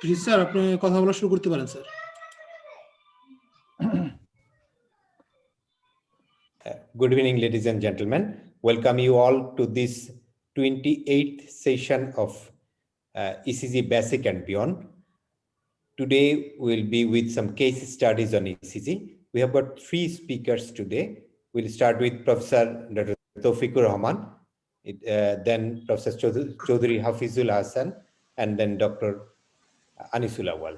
Please sir আপনি কথা বলা শুরু করতে পারেন sir. Good evening, ladies and gentlemen. Welcome you all to this 28th session of ECG Basic and Beyond. Today we'll be with some case studies on ECG. We have got 3 speakers today. We'll start with Professor Dr. Toufiqur Rahman, then Professor Chowdhury Hafizul Hassan, and then Dr. Anisullah Wal.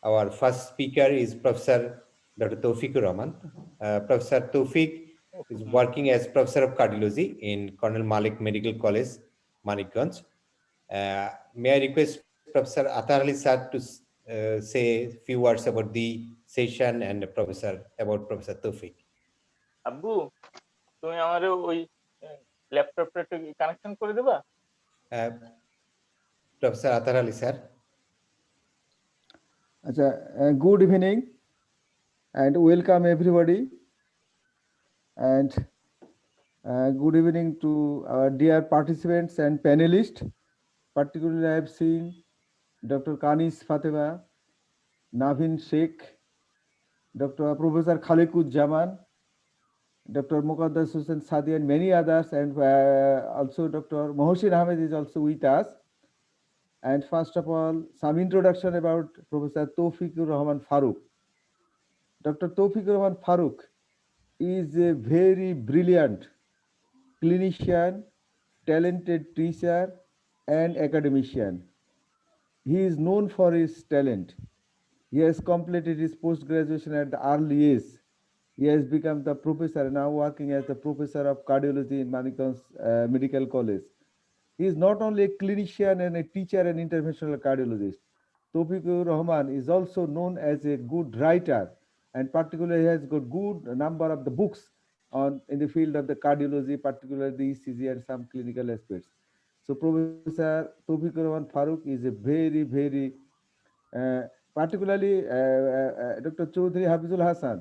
Our first speaker is Professor Dr. Toufiqur Rahman. Professor Toufiq is working as Professor of Cardiology in Colonel Malek Medical College, Manikganj. May I request Professor Atahar Ali sir to say a few words about the session and about Professor Toufiq. Abdul, তুমি আমারে ওই ল্যাপটপটা একটু connection করে দেবা? Professor Atahar Ali sir. Good evening and welcome everybody, and good evening to our dear participants and panelists. Particularly I have seen Dr. Kanis Fatima, Navin Sheikh, Dr. Professor Khalikud Zaman, Dr. Muqaddas Hussain Sadi, and many others, and also Dr. Mohsin Ahmed is also with us. And first of all, some introduction about Professor Toufiqur Rahman Farooq. Dr. Toufiqur Rahman Farooq is a very brilliant clinician, talented teacher, and academician. He is known for his talent. He has completed his post-graduation at the early age. He has become the professor, now working as the professor of cardiology in Manikganj Medical College. He is not only a clinician and a teacher and interventional cardiologist. Toufiqur Rahman is also known as a good writer, and particularly he has got good number of the books on in the field of the cardiology, particularly the ECG and some clinical aspects. So Professor Toufiqur Rahman Farooq is a very, very, particularly Dr. Chowdhury Hafizul Hassan.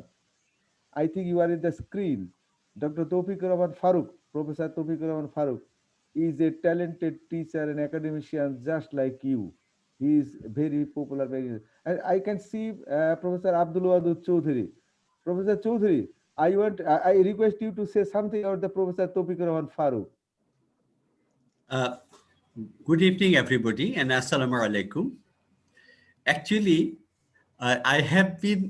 I think you are in the screen. Dr. Toufiqur Rahman Farooq, Professor Toufiqur Rahman Farooq is a talented teacher and academician just like you. He is very popular. And I can see Professor Abdul Wadud Chowdhury. Professor Chowdhury, I request you to say something about the Professor Toufiqur Rahman Farooq. Good evening, everybody, and assalamu alaikum. Actually, I have been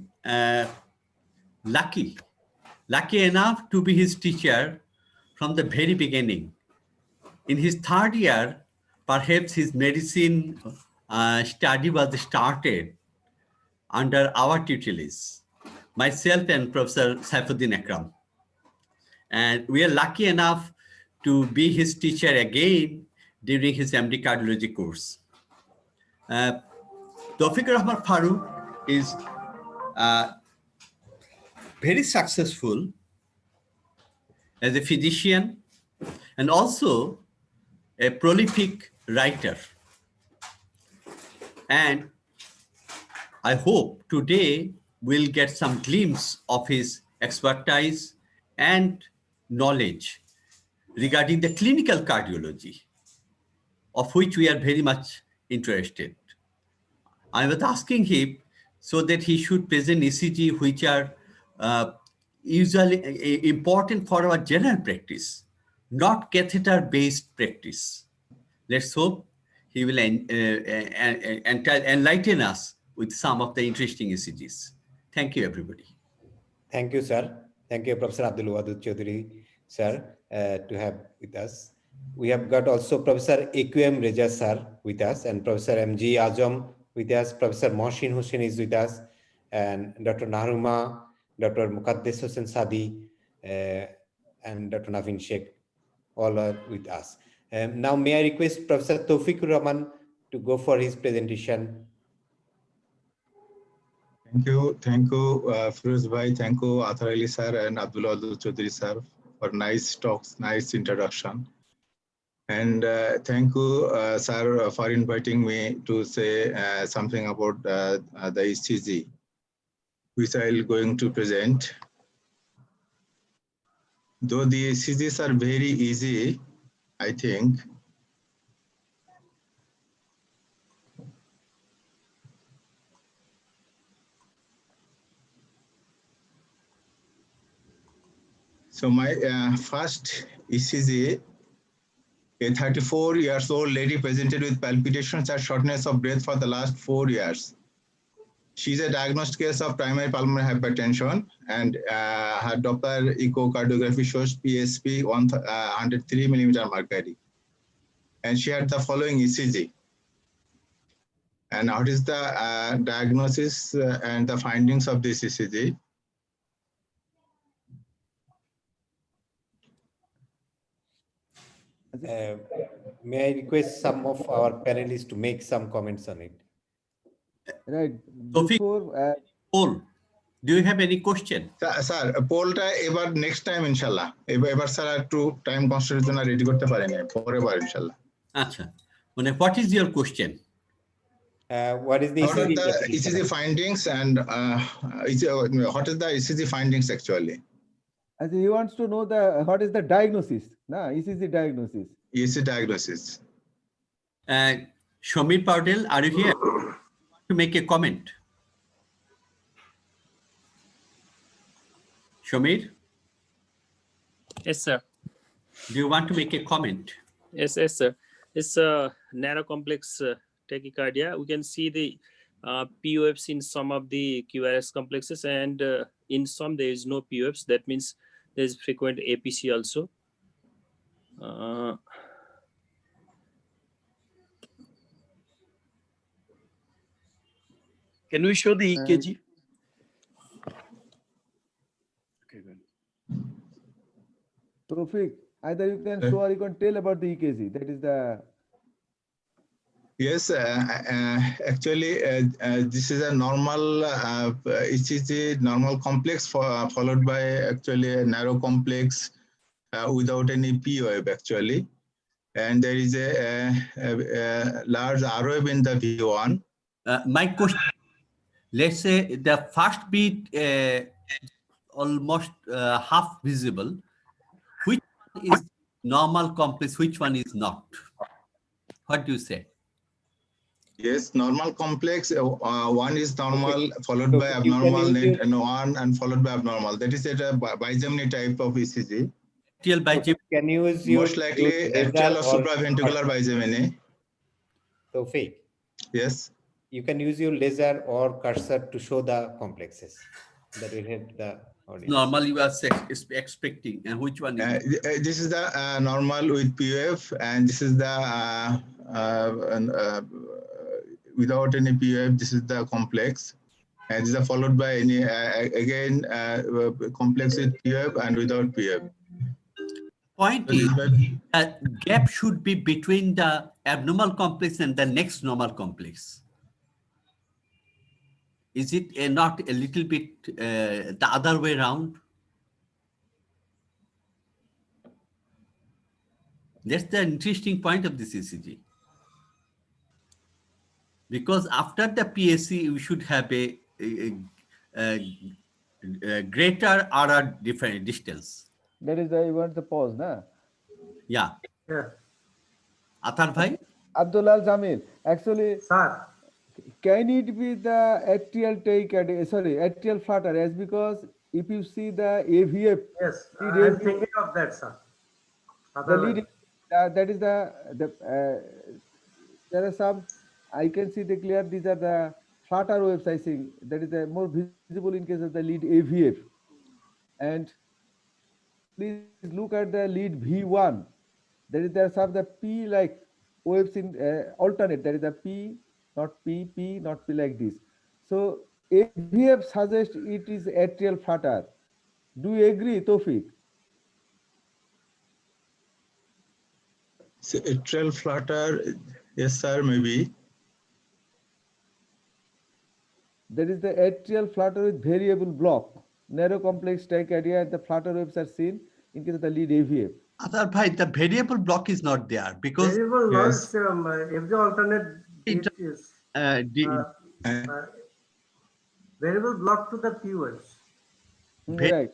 lucky enough to be his teacher from the very beginning. In his 3rd year, perhaps his medicine study was started under our tutelage, myself and Professor Saifuddin Akram. And we are lucky enough to be his teacher again during his MD cardiology course. Toufiqur Rahman Farooq is very successful as a physician and also a prolific writer. And I hope today we'll get some glimpse of his expertise and knowledge regarding the clinical cardiology, of which we are very much interested. I was asking him so that he should present ECG, which are usually important for our general practice, not catheter-based practice. Let's hope he will enlighten us with some of the interesting ECGs. Thank you, everybody. Thank you, sir. Thank you, Professor Abdul Wadud Chowdhury, sir, to have with us. We have got also Professor AQM Reza, sir, with us, and Professor MG Azam with us. Professor Mohsin Hussain is with us, and Dr. Nahruma, Dr. Muqaddes Hussain Sadi, and Dr. Naveen Sheikh, all are with us. Now, may I request Professor Toufiqur Rahman to go for his presentation. Thank you, Firoze bhai. Thank you, Atahar Ali sir and Abdul Chowdhury sir for nice talks, nice introduction. And thank you, sir, for inviting me to say something about the ECG, which I'll going to present. Though the ECGs are very easy, I think. So my first ECG, a 34-year-old lady presented with palpitations and shortness of breath for the last 4 years. She's a diagnosed case of primary pulmonary hypertension, and her Doppler echocardiography shows PSP 103 millimeter mercury. And she had the following ECG. And what is the diagnosis and the findings of this ECG? May I request some of our panelists to make some comments on it? Right. Toufiq, Before, Paul, do you have any question? Sir, pollটা এবার next time ইনশাআল্লাহ এবার sir একটু time কনস্ট্রেন্টের জন্য ready করতে পারেনি পরে বার ইনশাআল্লাহ আচ্ছা মানে what is your question? What is the What are ECG? the ECG findings and what is the ECG findings actually? as he wants to know what is the diagnosis, ECG diagnosis. ECG diagnosis. Shamir Paudel, are you here to make a comment? Shamir, Yes, sir. do you want to make a comment? Yes, sir. It's a narrow complex tachycardia. We can see the POFs in some of the QRS complexes, and in some there is no POFs. That means there is frequent APC also. Can we show the EKG? Okay, good. Toufiq, either you can show or you can tell about the EKG. That is the. Yes, actually, this is a normal ECG, normal complex followed by actually a narrow complex without any P wave actually. And there is a large R wave in the V1. My question, let's say the first beat almost half visible. Which one is normal complex, which one is not? What do you say? Yes, normal complex, one is normal followed by abnormal, and one and followed by abnormal. That is a bigeminy type of ECG. Atrial bigeminy. Can you use your Most likely atrial or supraventricular bigeminy. Toufiq, Yes. you can use your laser or cursor to show the complexes. That will help the audience. Normal you are expecting, and which one is This is the normal with PF, and this is the without any PF. This is the complex, and this is followed by any again complex with PF and without PF. point is that gap should be between the abnormal complex and the next normal complex. Is it not a little bit the other way around? That's the interesting point of this ECG. Because after the PSC, you should have a greater RR different distance. That is the you want the pause, Yeah. Athar bhai? Abdul Jamil. Actually, Sir, can it be the atrial tachycardia? Sorry, atrial flutter, as because if you see the AVF, yes, lead I'm AVF, thinking of that, sir. the lead, that is the there are some, I can see the clear, these are the flutter waves, I think. That is the more visible in case of the lead AVF. And please look at the lead V1. There are some the P like waves in alternate. There is a P not P, not P like this. So AVF suggests it is atrial flutter. Do you agree, Toufiq? So atrial flutter, yes, sir, maybe. There is the atrial flutter with variable block, narrow complex tachycardia, and the flutter waves are seen in case of the lead AVF. Atahar bhai, the variable block is not there because Variable Yes. noise, every alternate bit is variable block to the P waves. Right.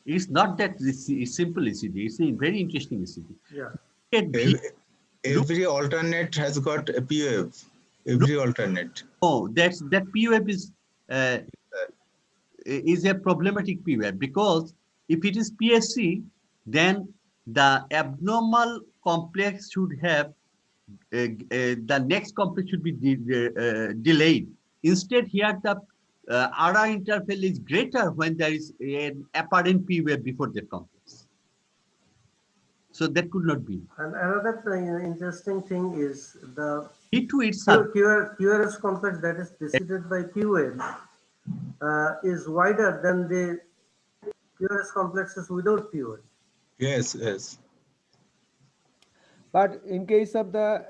it's not that it's simple ECG. It's a very interesting ECG. Yeah. Every alternate has got a P wave. Every alternate. Oh, that P wave is a problematic P wave because if it is PSC, then the abnormal complex should have the next complex should be delayed. Instead, here the RR interval is greater when there is an apparent P wave before that complex. So that could not be. And another interesting thing is the P2 itself. QRS complex that is preceded by P wave is wider than the QRS complexes without P wave. Yes, yes. But in case of the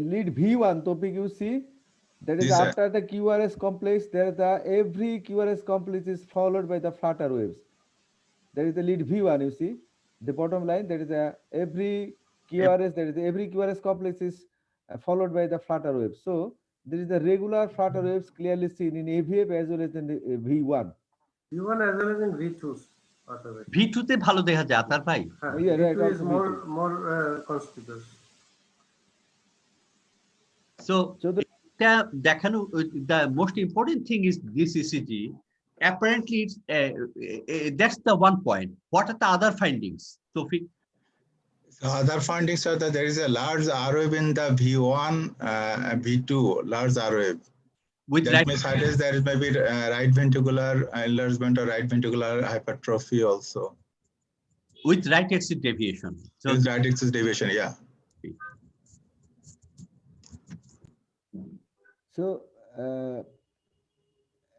lead V1 topic, you see, that is Yes, sir. after the QRS complex, there the every QRS complex is followed by the flutter waves. There is the lead V1, you see, the bottom line, there is every QRS, there is every QRS complex is followed by the flutter waves. So there is the regular flutter waves clearly seen in AVF as well as in the V1. V1 as well as in V2. V2 তে ভালো দেখা যায় আতার ভাই। Yeah, right, V2 is also more conspicuous. So এটা দেখানো, the most important thing is this ECG. Apparently, it's that's the one point. What are the other findings, Toufiq? So other findings are that there is a large R wave in the V1, V2, large R wave. With That right, may suggest there is maybe right ventricular enlargement or right ventricular hypertrophy also. with right axis deviation. So With right axis deviation, yeah. So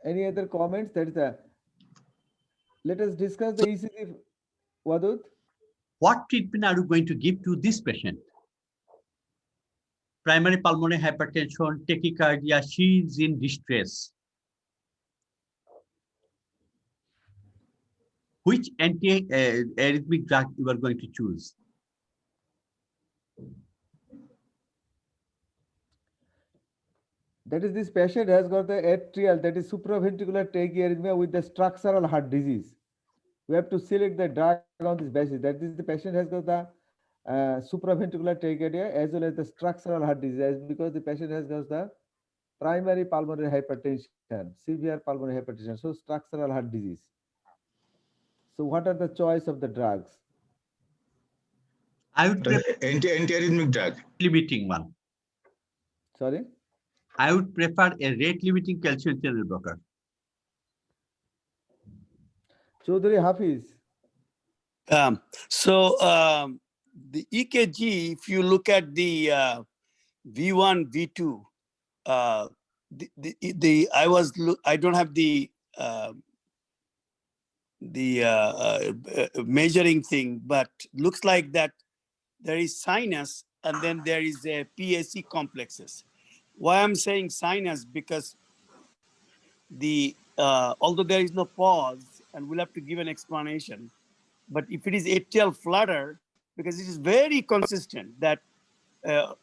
any other comments? That is let us discuss the ECG, Wadud. what treatment are you going to give to this patient? Primary pulmonary hypertension, tachycardia, she is in distress. Which anti-arrhythmic drug you are going to choose? That is, this patient has got the atrial, that is supraventricular tachyarrhythmia with the structural heart disease. We have to select the drug on this basis. That is, the patient has got the supraventricular tachycardia as well as the structural heart disease, because the patient has got the primary pulmonary hypertension, severe pulmonary hypertension, so structural heart disease. So what are the choice of the drugs? I would prefer Anti-arrhythmic drug. limiting one. Sorry? I would prefer a rate limiting calcium channel blocker. Chowdhury Hafiz. The EKG, if you look at the V1, V2, I don't have the measuring thing, but looks like that there is sinus and then there is a PAC complexes. Why I'm saying sinus, because although there is no pause, and we'll have to give an explanation, but if it is atrial flutter, because it is very consistent that a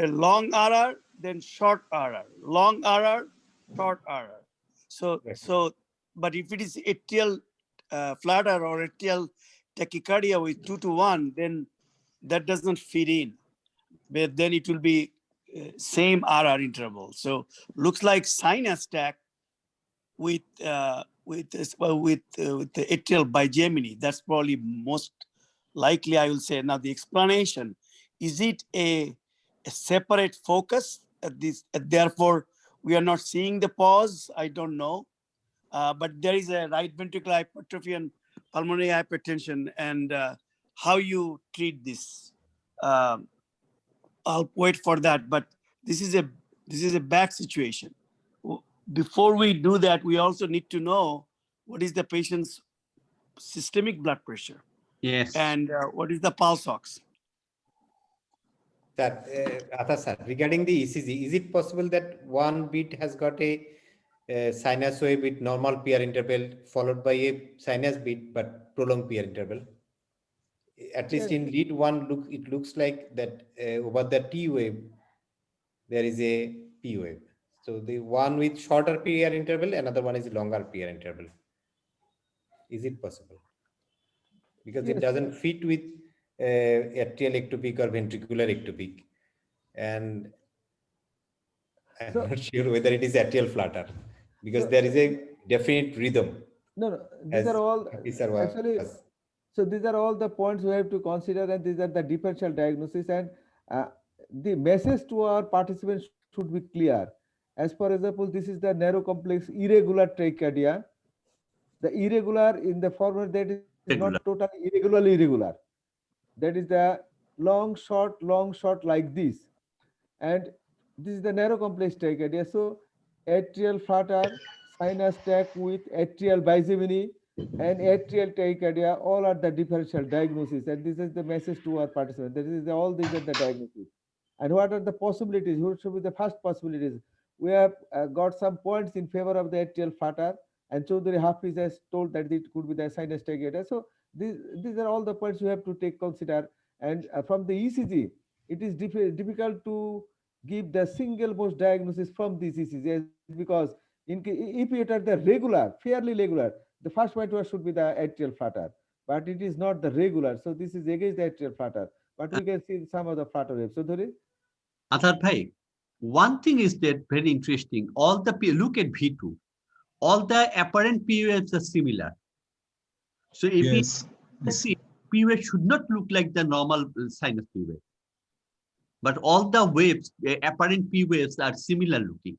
long RR, then short RR, long RR, short RR. But if it is atrial flutter or atrial tachycardia with 2:1, then that doesn't fit in. But then it will be same RR interval. So looks like sinus tach with the atrial bigeminy. That's probably most likely, I will say. Now the explanation, is it a separate focus at this? Therefore, we are not seeing the pause. I don't know. But there is a right ventricular hypertrophy and pulmonary hypertension, and how you treat this. I'll wait for that. But this is a bad situation. Before we do that, we also need to know what is the patient's systemic blood pressure. Yes. And what is the pulse ox. Sir, Atahar sir, regarding the ECG, is it possible that one beat has got a sinus wave with normal PR interval followed by a sinus beat but prolonged PR interval? At least in lead one, it looks like that over the T wave, there is a P wave. So the one with shorter PR interval, another one is longer PR interval. Is it possible? Because it doesn't fit with atrial ectopic or ventricular ectopic. And I'm not sure whether it is atrial flutter, because there is a definite rhythm. No, these are all actually. So these are all the points we have to consider, and these are the differential diagnosis. And the message to our participants should be clear. As for example, this is the narrow complex irregular tachycardia. The irregular in the format that is not totally irregularly irregular. That is the long, short like this. And this is the narrow complex tachycardia. So atrial flutter, sinus tach with atrial biseminy, and atrial tachycardia, all are the differential diagnosis. And this is the message to our participants. That is all these are the diagnosis. And what are the possibilities? What should be the first possibilities? We have got some points in favor of the atrial flutter, and Chowdhury Hafiz has told that it could be the sinus tachycardia. So these are all the points we have to take consider. And from the ECG, it is difficult to give the single most diagnosis from this ECG, because if it are the regular, fairly regular, the first point should be the atrial flutter, but it is not the regular. So this is against the atrial flutter, but we can see some of the flutter waves. So Atahar bhai, one thing is that very interesting. All the look at V2, all the apparent P waves are similar. So if we see P wave should not look like the normal sinus P wave, but all the waves, apparent P waves are similar looking,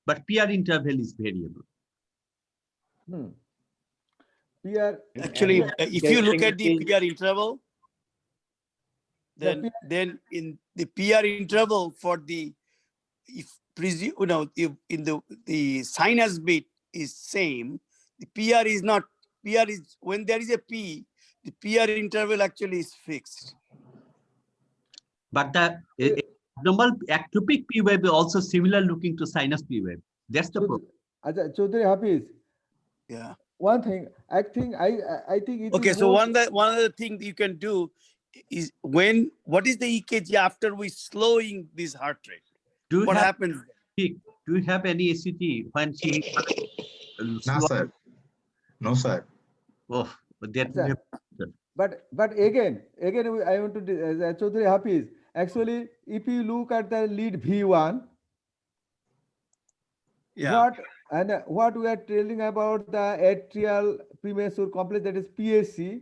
but PR interval is variable. Actually, if you look at the PR interval, then in the PR interval for the, if the sinus beat is same, the PR is not, PR is, when there is a P, the PR interval actually is fixed. But the normal ectopic P wave is also similar looking to sinus P wave. That's the problem. Chowdhury Hafiz. Yeah. One thing, I think it okay, is so one other thing you can do is what is the EKG after we slowing this heart rate? What happens? Do you have any ECG when she? No, sir. No, sir. Oh, that. But again, I want to Chowdhury Hafiz. Actually, if you look at the lead V1, what we are telling about the atrial premature complex, that is PSC,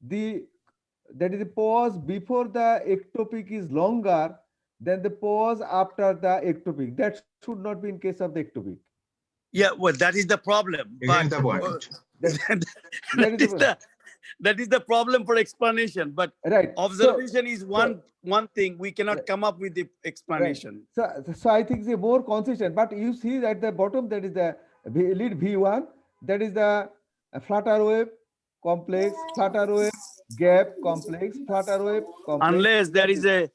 that is the pause before the ectopic is longer than the pause after the ectopic. That should not be in case of the ectopic. Yeah, well, that is the problem. Again, the point. That is the problem for explanation. But observation is one thing. We cannot come up with the explanation. Right. So I think the more consistent. But you see at the bottom, that is the lead V1. That is the flutter wave complex, flutter wave gap complex, flutter wave complex. Unless there is an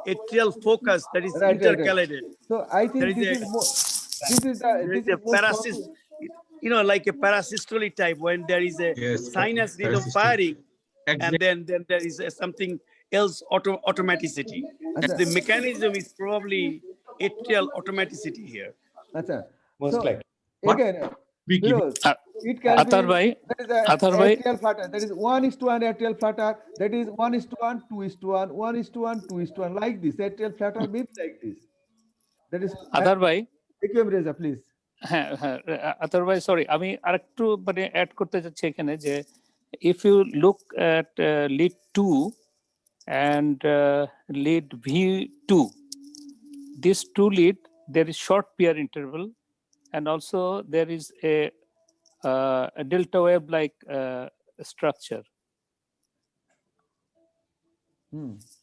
atrial focus that is intercalated. So I think this is like a parasystole type, when there is a sinus rhythm firing, and then there is something else automaticity. The mechanism is probably atrial automaticity here. Most likely. Again, it can Atahar be atrial flutter. That is 1:1 atrial flutter. That is 1:1, 2:1, 1:1, 2:1, like this. Atrial flutter beats like this. That is Atahar bhai. Reza, please. Atahar bhai, sorry, আমি আরেকটু মানে add করতে চাচ্ছি এখানে যে if you look at lead 2 and lead V2, these two lead, there is short PR interval, and also there is a delta wave like structure.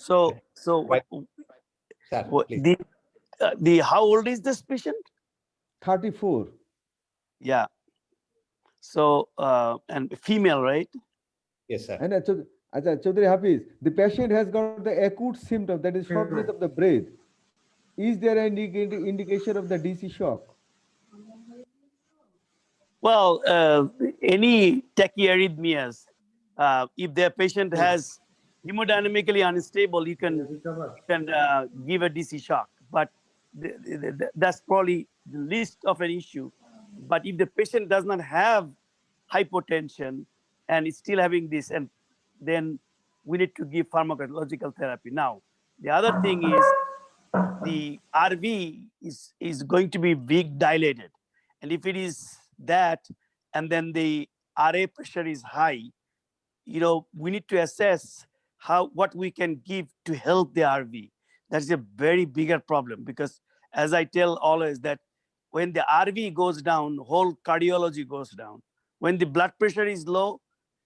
So Right. Sir, please. how old is this patient? 34. Yeah. So and female, right? Yes, sir. And Chowdhury Hafiz, the patient has got the acute symptom, that is shortness of the breath. Is there any indication of the DC shock? Well, any tachyarrhythmias, if the patient has hemodynamically unstable, you can give a DC shock, but that's probably the least of an issue. But if the patient does not have hypotension and is still having this, and then we need to give pharmacological therapy. Now, the other thing is the RV is going to be big dilated. And if it is that, and then the RA pressure is high, we need to assess what we can give to help the RV. That's a very bigger problem, because as I tell always that when the RV goes down, whole cardiology goes down. When the blood pressure is low,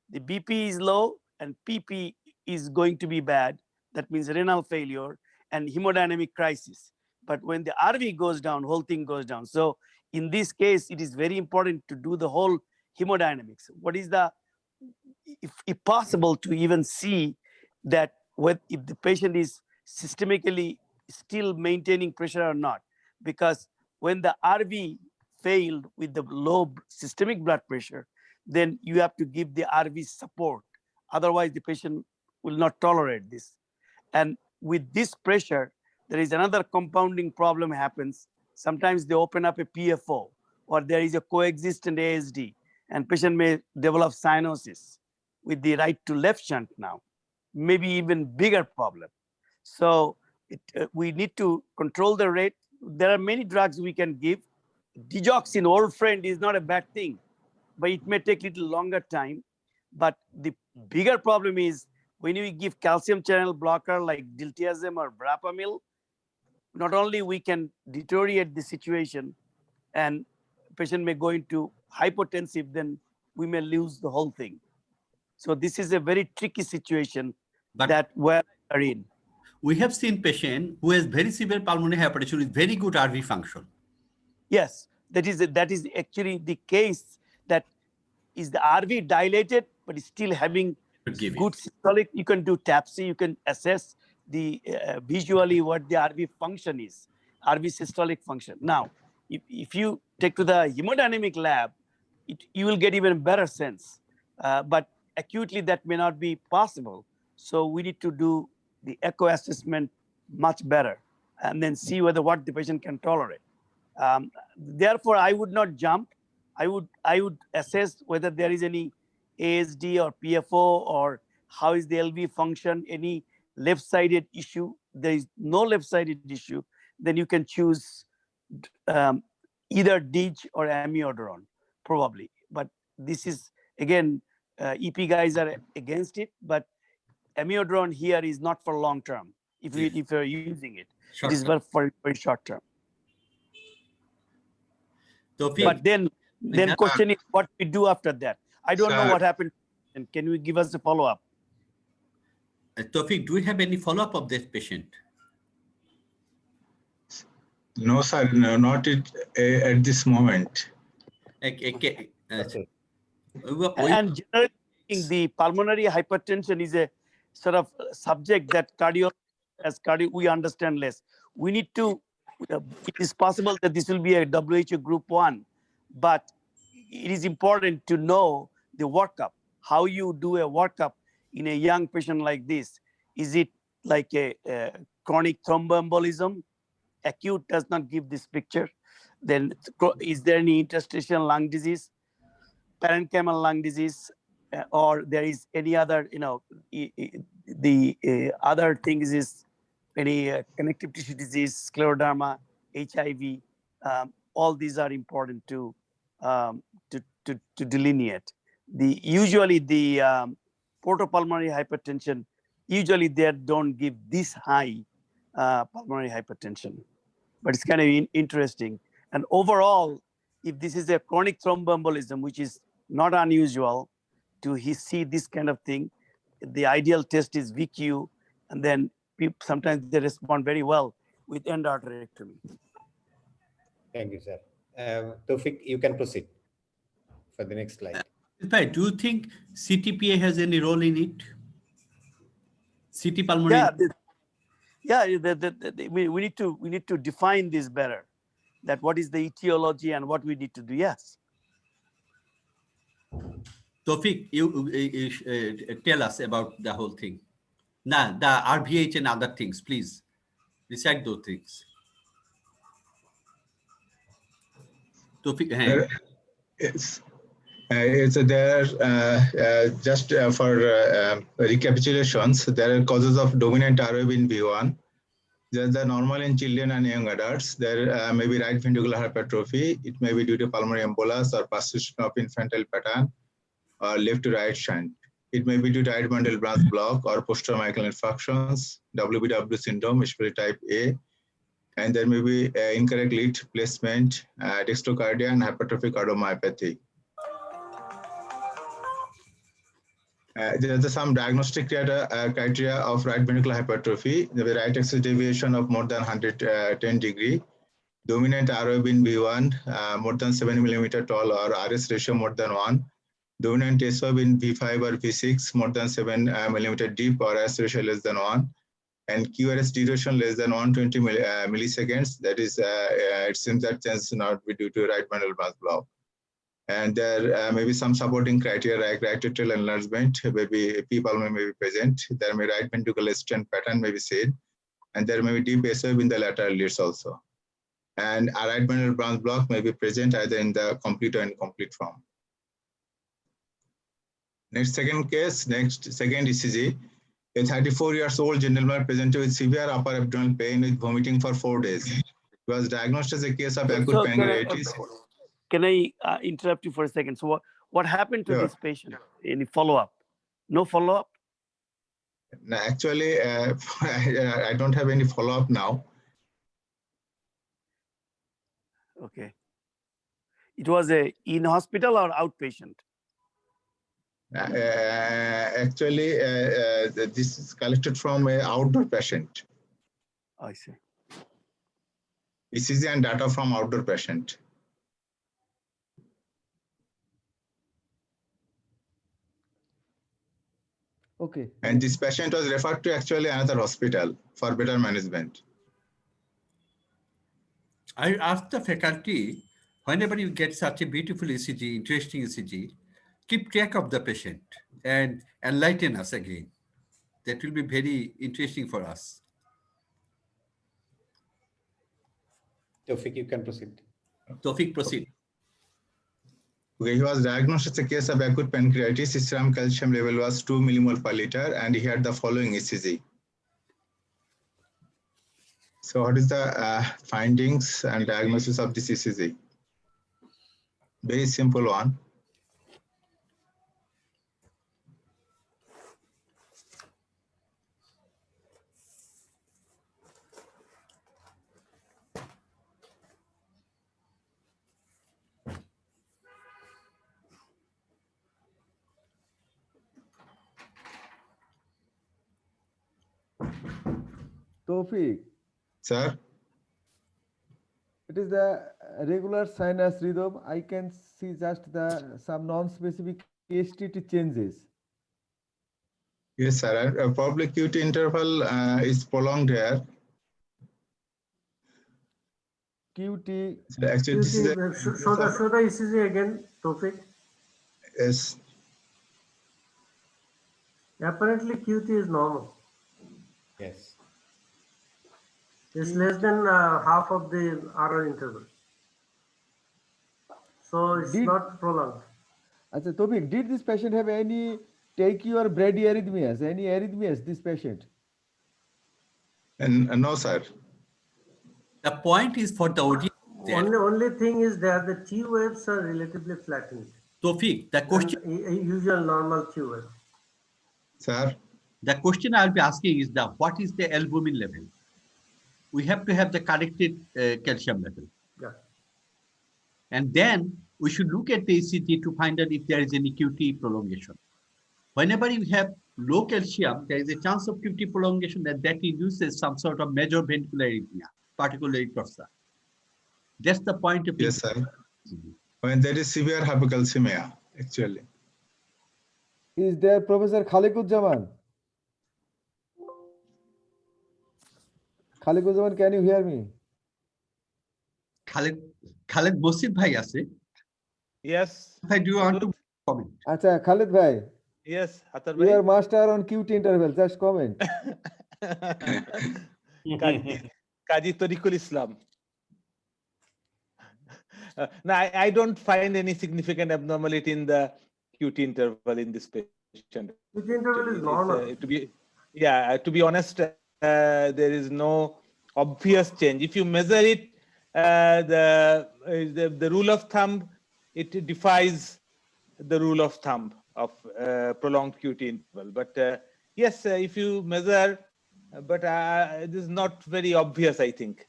the BP is low, and PP is going to be bad. That means renal failure and hemodynamic crisis. But when the RV goes down, whole thing goes down. So in this case, it is very important to do the whole hemodynamics. What is if possible, to even see that if the patient is systemically still maintaining pressure or not. Because when the RV failed with the low systemic blood pressure, then you have to give the RV support. Otherwise, the patient will not tolerate this. And with this pressure, there is another compounding problem happens. Sometimes they open up a PFO, or there is a coexistent ASD, and patient may develop cyanosis with the right to left shunt now, maybe even bigger problem. So we need to control the rate. There are many drugs we can give. Digoxin, old friend, is not a bad thing, but it may take a little longer time. But the bigger problem is when you give calcium channel blocker like diltiazem or verapamil, not only we can deteriorate the situation and patient may go into hypotensive, then we may lose the whole thing. So this is a very tricky situation that we are in. We have seen patient who has very severe pulmonary hypertension with very good RV function. Yes, that is actually the case. That is the RV dilated, but is still having good systolic. You can do TAPSE, you can assess the visually what the RV function is, RV systolic function. Now, if you take to the hemodynamic lab, you will get even better sense. But acutely, that may not be possible. So we need to do the echo assessment much better, and then see what the patient can tolerate. Therefore, I would not jump. I would assess whether there is any ASD or PFO, or how is the LV function, any left-sided issue. There is no left-sided issue, then you can choose either DIG or amiodarone, probably. But this is, again, EP guys are against it, but amiodarone here is not for long term. If you're using it, it is for very short term. But then question is what we do after that. I don't know what happened. And can we give us a follow-up? Toufiq, do we have any follow-up of this patient? No, sir, no, not at this moment. Okay. And generally, the pulmonary hypertension is a sort of subject that we understand less. We need to, it is possible that this will be a WHO group 1, but it is important to know the workup, how you do a workup in a young patient like this. Is it like a chronic thromboembolism? Acute does not give this picture. Then is there any interstitial lung disease, parenchymal lung disease, or there is any other, the other things is any connective tissue disease, scleroderma, HIV. All these are important to delineate. Usually the portopulmonary hypertension, usually they don't give this high pulmonary hypertension, but it's kind of interesting. And overall, if this is a chronic thromboembolism, which is not unusual to see this kind of thing, the ideal test is VQ, and then sometimes they respond very well with endarterectomy. Thank you, sir. Toufiq, you can proceed for the next slide. Do you think CTPA has any role in it? CT pulmonary? We need to define this better. That what is the etiology and what we need to do. Yes. Toufiq, you tell us about the whole thing. Nah, the RVH and other things, please. Recite those things. Toufiq, Yes. It's there just for recapitulations. There are causes of dominant ROB in V1. There's the normal in children and young adults. There may be right ventricular hypertrophy. It may be due to pulmonary embolus or persistence of infantile pattern or left to right shunt. It may be due to right bundle branch block or posterior mitral infarctions, WBW syndrome, especially type A. And there may be incorrect lead placement, dextrocardia, and hypertrophic cardiomyopathy. There are some diagnostic criteria of right ventricular hypertrophy. There will be right axis deviation of more than 110 degree, dominant ROB in V1 more than 7 millimeter tall or RS ratio more than 1, dominant SOB in V5 or V6 more than 7 millimeter deep or RS ratio less than 1, and QRS duration less than 120 milliseconds. That is, it seems that change not be due to right bundle branch block. And there may be some supporting criteria like right atrial enlargement, maybe P pulmonary may be present. There may right ventricular stent pattern may be seen, and there may be deep SOB in the lateral leads also. And a right bundle branch block may be present either in the complete or incomplete form. Second ECG. A 34-year-old gentleman presented with severe upper abdominal pain with vomiting for 4 days. He was diagnosed as a case of acute pancreatitis. Can I interrupt you for a second? So what happened to this patient? Any follow-up? No follow-up? No, actually, I don't have any follow-up now. Okay. It was a in-hospital or outpatient? Actually, this is collected from an outdoor patient. I see. ECG and data from outdoor patient. Okay. And this patient was referred to actually another hospital for better management. I asked the faculty, whenever you get such a beautiful ECG, interesting ECG, keep track of the patient and enlighten us again. That will be very interesting for us. Toufiq, you can proceed. Toufiq, proceed. Okay, he was diagnosed as a case of acute pancreatitis. His serum calcium level was 2 millimole per liter, and he had the following ECG. So what is the findings and diagnosis of this ECG? Very simple one. Toufiq. Sir? It is the regular sinus rhythm. I can see just some non-specific STT changes. Yes, sir. Probably QT interval is prolonged here. QT. So actually, this is show the ECG again, Toufiq. Yes. Apparently, QT is normal. Yes. It's less than half of the RR interval. So it's not prolonged. Toufiq, did this patient have any tachy or bradyarrhythmias? Any arrhythmias, this patient? And no, sir. The point is for the audience. Only thing is that the T waves are relatively flattened. Toufiq, the question. Usual normal T wave. Sir? The question I'll be asking is what is the albumin level? We have to have the corrected calcium level. Yeah. And then we should look at the ECG to find out if there is any QT prolongation. Whenever you have low calcium, there is a chance of QT prolongation that induces some sort of major ventricular arrhythmia, particularly torsa. That's the point of Yes, sir. When there is severe hypocalcemia, actually. Is there Professor Zaman? Zaman, can you hear me? Khaled Mosid bhai ase. Yes. Do you want to comment? Acha, Khalid bhai. Yes, Atahar You are master on QT interval. Just comment. Kaji Tariqul Islam. No, I don't find any significant abnormality in the QT interval in this patient. QT interval is normal. To be honest, there is no obvious change. If you measure it, the rule of thumb, it defies the rule of thumb of prolonged QT interval. But yes, if you measure, but it is not very obvious, I think.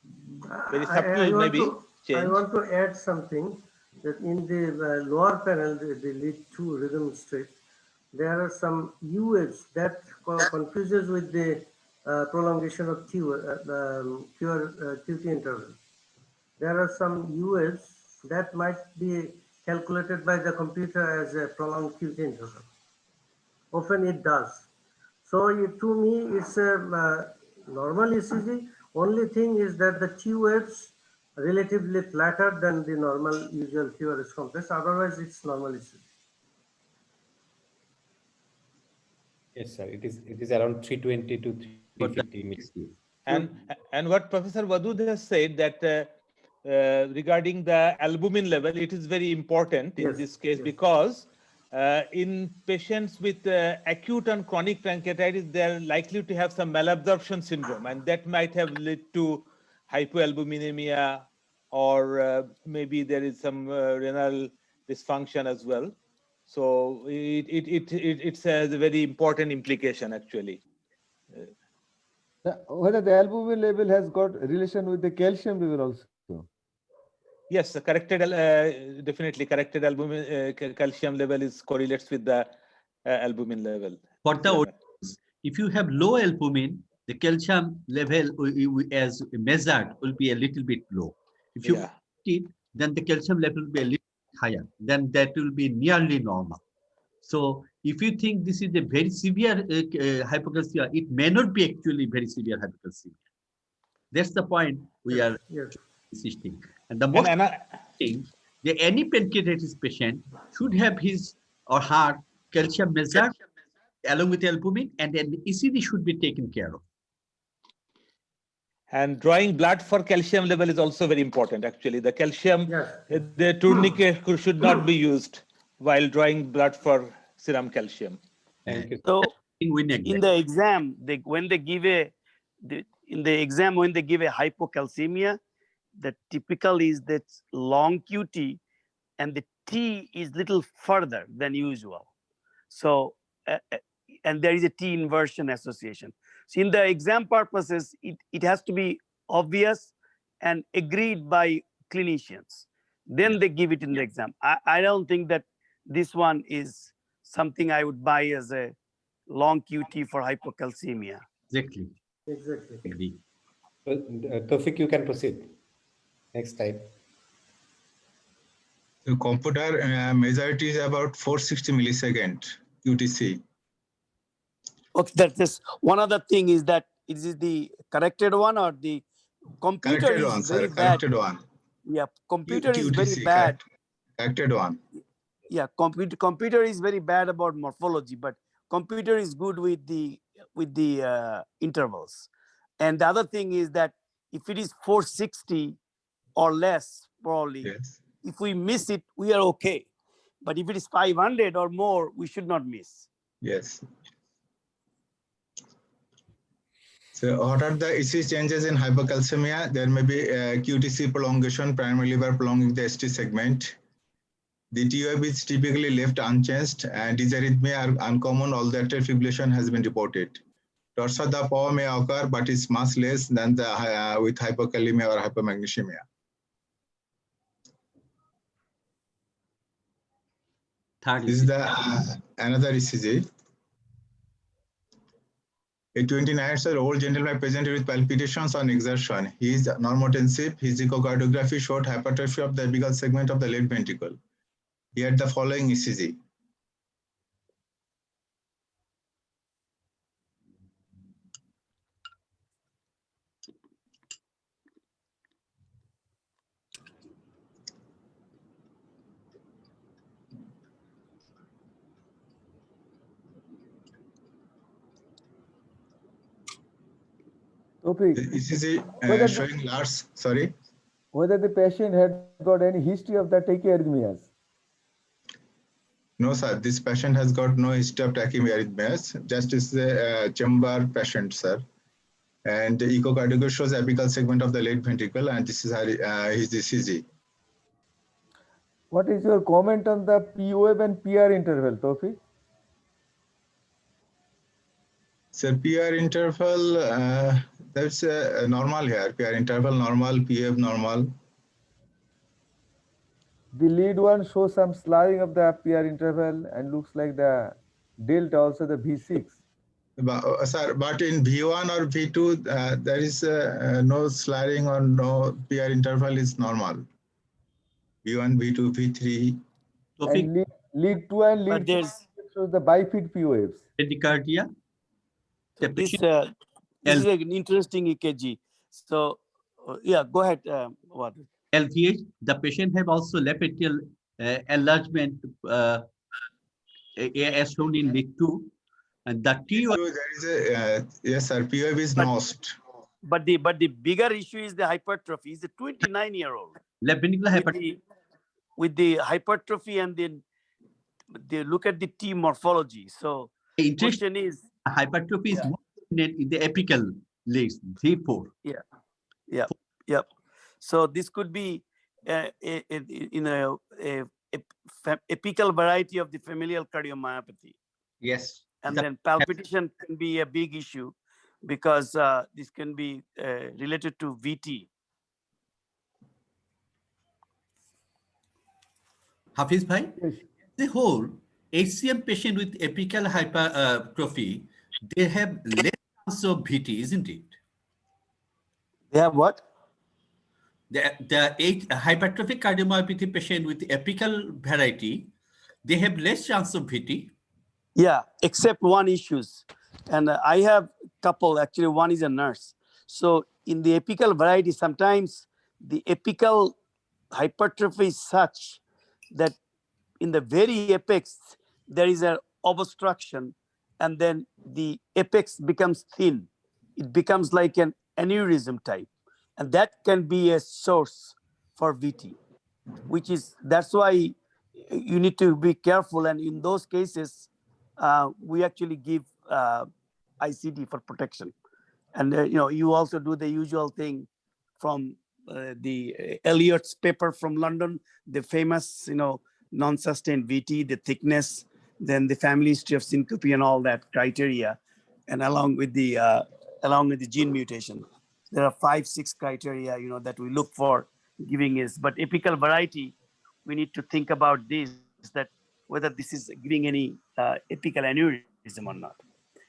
Very subtle, maybe. I want to add something that in the lower panel, the lead 2 rhythm strip, there are some U waves that confuses with the prolongation of QT interval. There are some U waves that might be calculated by the computer as a prolonged QT interval. Often it does. So to me, it's a normal ECG. Only thing is that the T waves relatively flatter than the normal usual QRS complex. Otherwise, it's normal ECG. Yes, sir. It is around 320 to 350 milliseconds. And what Professor Wadud has said that regarding the albumin level, it is very important in this case because in patients with acute and chronic pancreatitis, they are likely to have some malabsorption syndrome, and that might have led to hypoalbuminemia, or maybe there is some renal dysfunction as well. So it has a very important implication actually. Whether the albumin level has got relation with the calcium level also. Yes, definitely corrected albumin calcium level is correlates with the albumin level. For the audience, if you have low albumin, the calcium level as measured will be a little bit low. If you it, then the calcium level will be a little bit higher. Then that will be nearly normal. So if you think this is a very severe hypocalcemia, it may not be actually very severe hypocalcemia. That's the point we are insisting. And the most thing, any pancreatitis patient should have his or her calcium measured along with albumin, and then the ECG should be taken care of. And drawing blood for calcium level is also very important. Actually, the calcium, the tourniquet should not be used while drawing blood for serum calcium. Thank you. So in the exam, when they give a hypocalcemia, the typical is that long QT and the T is little further than usual. So, and there is a T inversion association. So in the exam purposes, it has to be obvious and agreed by clinicians. Then they give it in the exam. I don't think that this one is something I would buy as a long QT for hypocalcemia. Exactly. Exactly. Toufiq, you can proceed. Next time. The computer majority is about 460 millisecond QTC. Okay, that's just one other thing is that is the corrected one or the computer Corrected is one, very sir. bad. Corrected one. Yeah, computer is very QTC, bad. Corrected one. Yeah, computer is very bad about morphology, but computer is good with the intervals. And the other thing is that if it is 460 or less, probably, if we miss it, we are okay. But if it is 500 or more, we should not miss. Yes. So what are the ECG changes in hypocalcemia? There may be QTC prolongation, primarily by prolonging the ST segment. The T wave is typically left unchanged, and dysarrhythmia are uncommon, although atrial fibrillation has been reported. Torsa, the power may occur, but is much less than the with hypokalemia or hypomagnesemia. This is the another ECG. A 29-year-old gentleman presented with palpitations on exertion. He is normotensive. His echocardiography showed hypertrophy of the apical segment of the left ventricle. He had the following ECG. ECG showing Lars, sorry. Whether the patient had got any history of the tachyarrhythmias? No, sir. This patient has got no history of tachyarrhythmias. Just is a chamber patient, sir. And the echocardiogram shows apical segment of the left ventricle, and this is his ECG. What is your comment on the P wave and PR interval, Toufiq? Sir, PR interval, that's normal here. PR interval normal, PF normal. The lead one shows some slurring of the PR interval and looks like the delta also the V6. Sir, but in V1 or V2, there is no slurring or no PR interval is normal. V1, V2, V3. And lead 2 and lead 3 shows the bifid P waves. Pericardia. So this is an interesting EKG. So, yeah, go ahead, Wadud. LVH, the patient have also left atrial enlargement as shown in lead 2. And the T wave. There is a, yes, sir, P wave is lost. But the bigger issue is the hypertrophy. He's a 29-year-old. Left ventricular hypertrophy. With the hypertrophy, and then they look at the T morphology. So the question is, hypertrophy is more in the apical legs, 3, 4. Yeah. So this could be in a apical variety of the familial cardiomyopathy. Yes. And then palpitation can be a big issue because this can be related to VT. Hafiz bhai, the whole HCM patient with apical hypertrophy, they have less chance of VT, isn't it? They have what? The hypertrophic cardiomyopathy patient with apical variety, they have less chance of VT. Yeah, except one issues. And I have a couple, actually one is a nurse. So in the apical variety, sometimes the apical hypertrophy is such that in the very apex, there is an obstruction, and then the apex becomes thin. It becomes like an aneurysm type. And that can be a source for VT, that's why you need to be careful. And in those cases, we actually give ICD for protection. And you also do the usual thing from the Elliott's paper from London, the famous, non-sustained VT, the thickness, then the family history of syncope and all that criteria, and along with the gene mutation. There are 5-6 criteria, that we look for giving is, but apical variety, we need to think about this, that whether this is giving any apical aneurysm or not.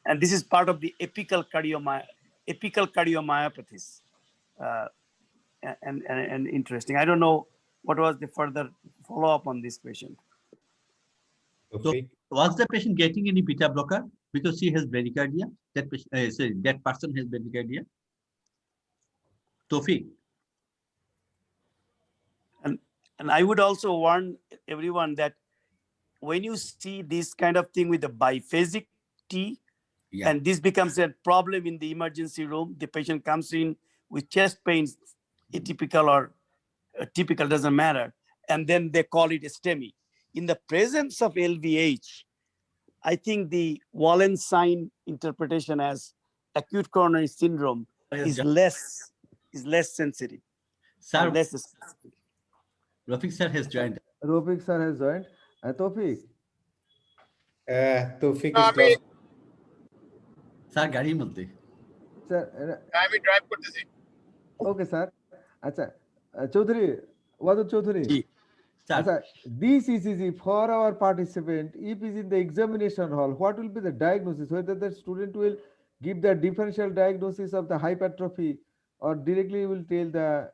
And this is part of the apical cardiomyopathies. And interesting. I don't know what was the further follow-up on this patient. So was the patient getting any beta blocker because she has bradycardia? That patient, that person has bradycardia. Toufiq. And I would also warn everyone that when you see this kind of thing with the biphasic T, and this becomes a problem in the emergency room, the patient comes in with chest pains, atypical or typical, doesn't matter, and then they call it a STEMI. In the presence of LVH, I think the Wallenstein interpretation as acute coronary syndrome is less sensitive. Sir, Rafique sir has joined. Rafique sir has joined. Toufiq. Toufiq is lost. Sir, গাড়ি মধ্যে। Sir, আমি drive করতেছি। Okay, sir. আচ্ছা, Chowdhury, Wadud Chowdhury. Sir, this ECG for our participant, if is in the examination hall, what will be the diagnosis? Whether the student will give the differential diagnosis of the hypertrophy, or directly you will tell the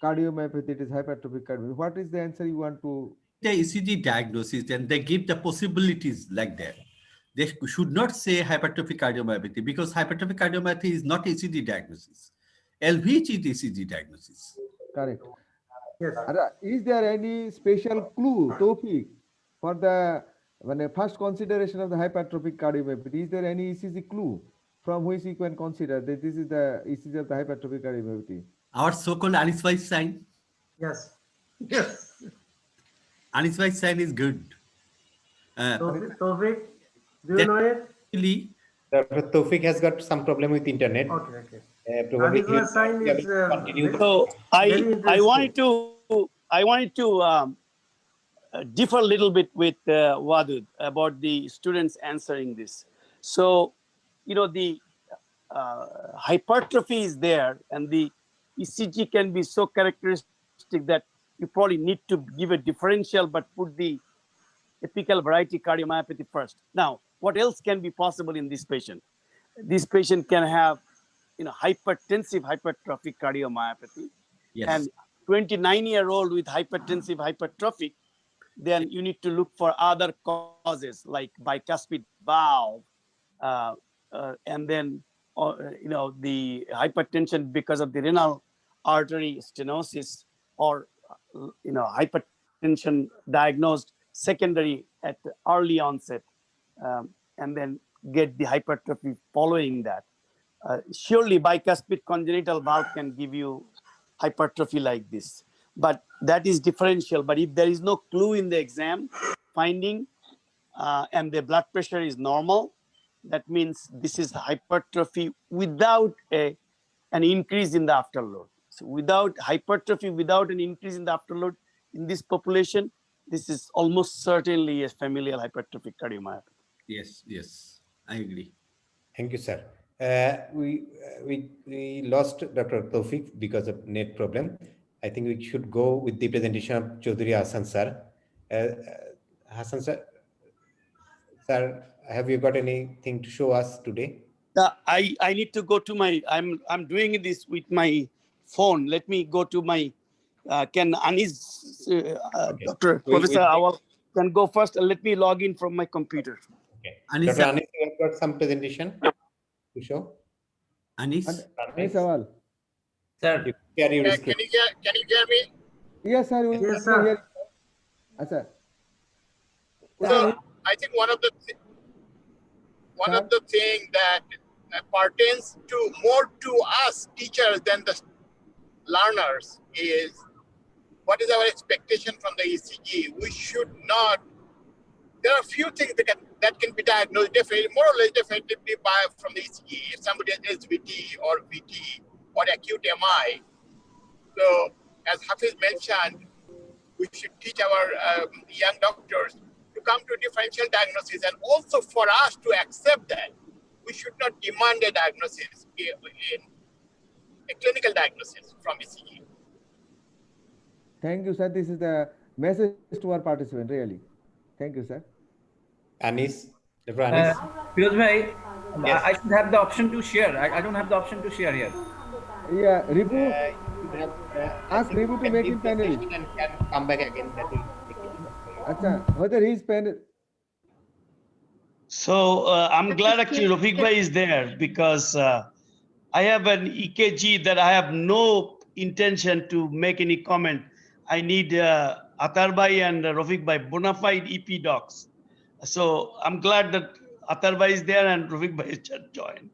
cardiomyopathy, it is hypertrophic cardiomyopathy? What is the answer you want to? The ECG diagnosis, and they give the possibilities like that. They should not say hypertrophic cardiomyopathy, because hypertrophic cardiomyopathy is not ECG diagnosis. LVH is ECG diagnosis. Correct. Yes. Is there any special clue, Toufiq, for the first consideration of the hypertrophic cardiomyopathy? Is there any ECG clue from which you can consider that this is the ECG of the hypertrophic cardiomyopathy? Our so-called Aniswise sign. Yes. Yes. Aniswise sign is good. Toufiq, do you know it? Actually, Dr. Toufiq has got some problem with internet. Okay, okay. Probably he will Aniswise sign not be able is to continue. So very I interesting. wanted to differ a little bit with Wadud about the students answering this. So, you know, the hypertrophy is there, and the ECG can be so characteristic that you probably need to give a differential, but put the apical variety cardiomyopathy first. Now, what else can be possible in this patient? This patient can have, you know, hypertensive hypertrophic cardiomyopathy. yes. And 29-year-old with hypertensive hypertrophic, then you need to look for other causes like bicuspid valve, and then you know, the hypertension because of the renal artery stenosis, or you know, hypertension diagnosed secondary at early onset, and then get the hypertrophy following that. Surely bicuspid congenital valve can give you hypertrophy like this, but that is differential. But if there is no clue in the exam finding, and the blood pressure is normal, that means this is hypertrophy without an increase in the afterload. So without hypertrophy, without an increase in the afterload in this population, this is almost certainly a familial hypertrophic cardiomyopathy. Yes, yes, I agree. Thank you, sir. We lost Dr. Toufiq because of net problem. I think we should go with the presentation of Chowdhury Hassan sir. Hassan sir, have you got anything to show us today? I need to go to my, I'm doing this with my phone. Let me go to my, can Anis, Okay. Dr. Professor Awal can go first, and let me log in from my computer. Okay. Anis, Dr. Anis, you have got some presentation to show? Anis? Anis Awal. Sir, can you hear me? Yes, sir. Yes, sir. Yes, sir. So I think one of the thing that pertains to more to us teachers than the learners is what is our expectation from the ECG. We should not. There are a few things that can be diagnosed definitely, more or less definitively from the ECG. If somebody has SVT or VT or acute MI. So as Hafiz mentioned, we should teach our young doctors to come to differential diagnosis, and also for us to accept that we should not demand a diagnosis in a clinical diagnosis from ECG. Thank you, sir. This is the message to our participant, really. Thank you, sir. Anis, Dr. Anis. Firoze bhai, Yes. I should have the option to share. I don't have the option to share here. Yeah, Ripu, ask Ripu to make him panelist. And can come back again. That will take it. Acha, whether he's panel. So I'm glad actually Rafique bhai is there, because I have an EKG that I have no intention to make any comment. I need Atahar bhai and Rafique bhai, bona fide EP docs. So I'm glad that Atahar bhai is there and Rafique bhai is joined.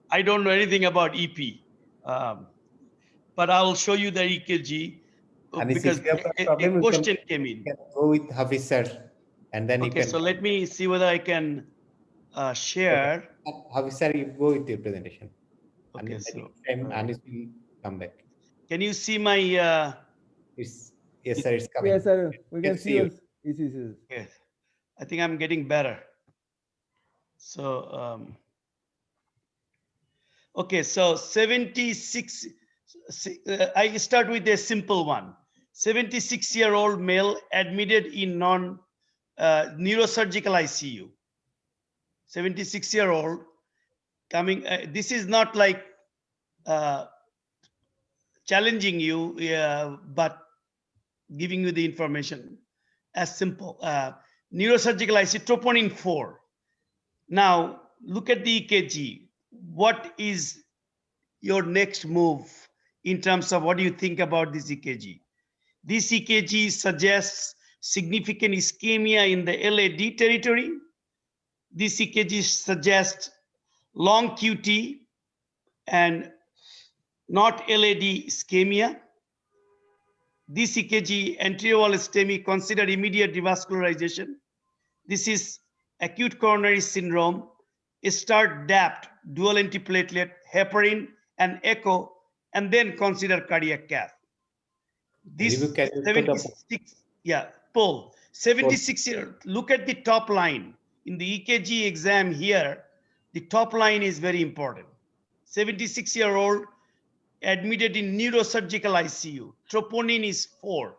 I don't know anything about EP, but I'll show you the EKG because a question came in. You can go with Hafiz sir, and then you can. So let me see whether I can share. Hafiz sir, you go with your presentation. Okay, and so Anis will come back. Can you see my? Yes, sir, it's coming. Yes, sir. We can Let's see you. you. Yes, I think I'm getting better. So, okay, so 76. I start with a simple one. 76-year-old male admitted in neurosurgical ICU. 76-year-old coming. This is not like challenging you, but giving you the information as simple. Neurosurgical IC troponin 4. Now look at the EKG. What is your next move in terms of what do you think about this EKG? This EKG suggests significant ischemia in the LAD territory. This EKG suggests long QT and not LAD ischemia. This EKG anterior wall STEMI consider immediate revascularization. This is acute coronary syndrome. Start DAPT, dual antiplatelet, heparin, and echo, and then consider cardiac cath. This 76, pull. 76-year, look at the top line. In the EKG exam here, the top line is very important. 76-year-old admitted in neurosurgical ICU. Troponin is 4.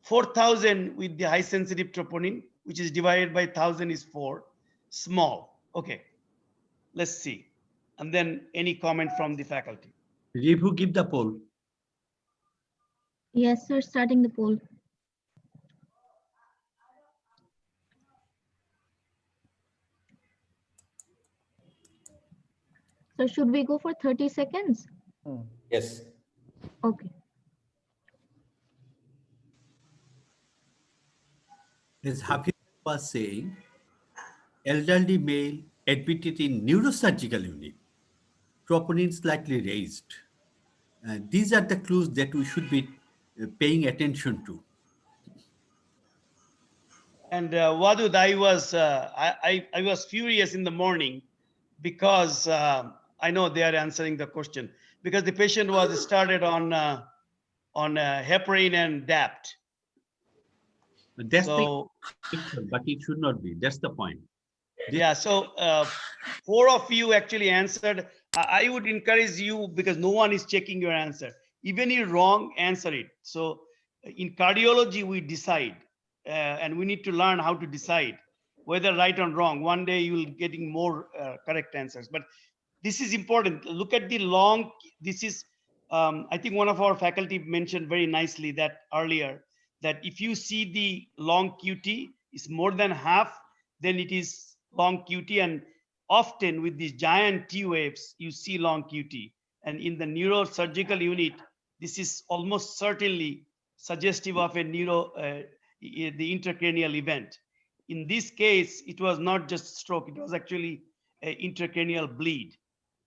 4,000 with the high sensitive troponin, which is divided by 1,000 is 4. Small. Okay. Let's see. And then any comment from the faculty. Rivu, give the poll. Yes, sir, starting the poll. So should we go for 30 seconds? Yes. Okay. As Hafiz was saying, elderly male admitted in neurosurgical unit, troponin slightly raised. These are the clues that we should be paying attention to. And Wadud, I was furious in the morning because I know they are answering the question because the patient was started on heparin and DAPT. That's so, but it should not be. That's the point. Yeah. So 4 of you actually answered. I would encourage you because no one is checking your answer. Even if you're wrong, answer it. So in cardiology, we decide. And we need to learn how to decide whether right or wrong. One day you will getting more correct answers, but this is important. Look at the long, this is, I think one of our faculty mentioned very nicely that earlier, that if you see the long QT is more than half, then it is long QT, and often with these giant T waves, you see long QT. And in the neurosurgical unit, this is almost certainly suggestive of a the intracranial event. In this case, it was not just stroke, it was actually an intracranial bleed.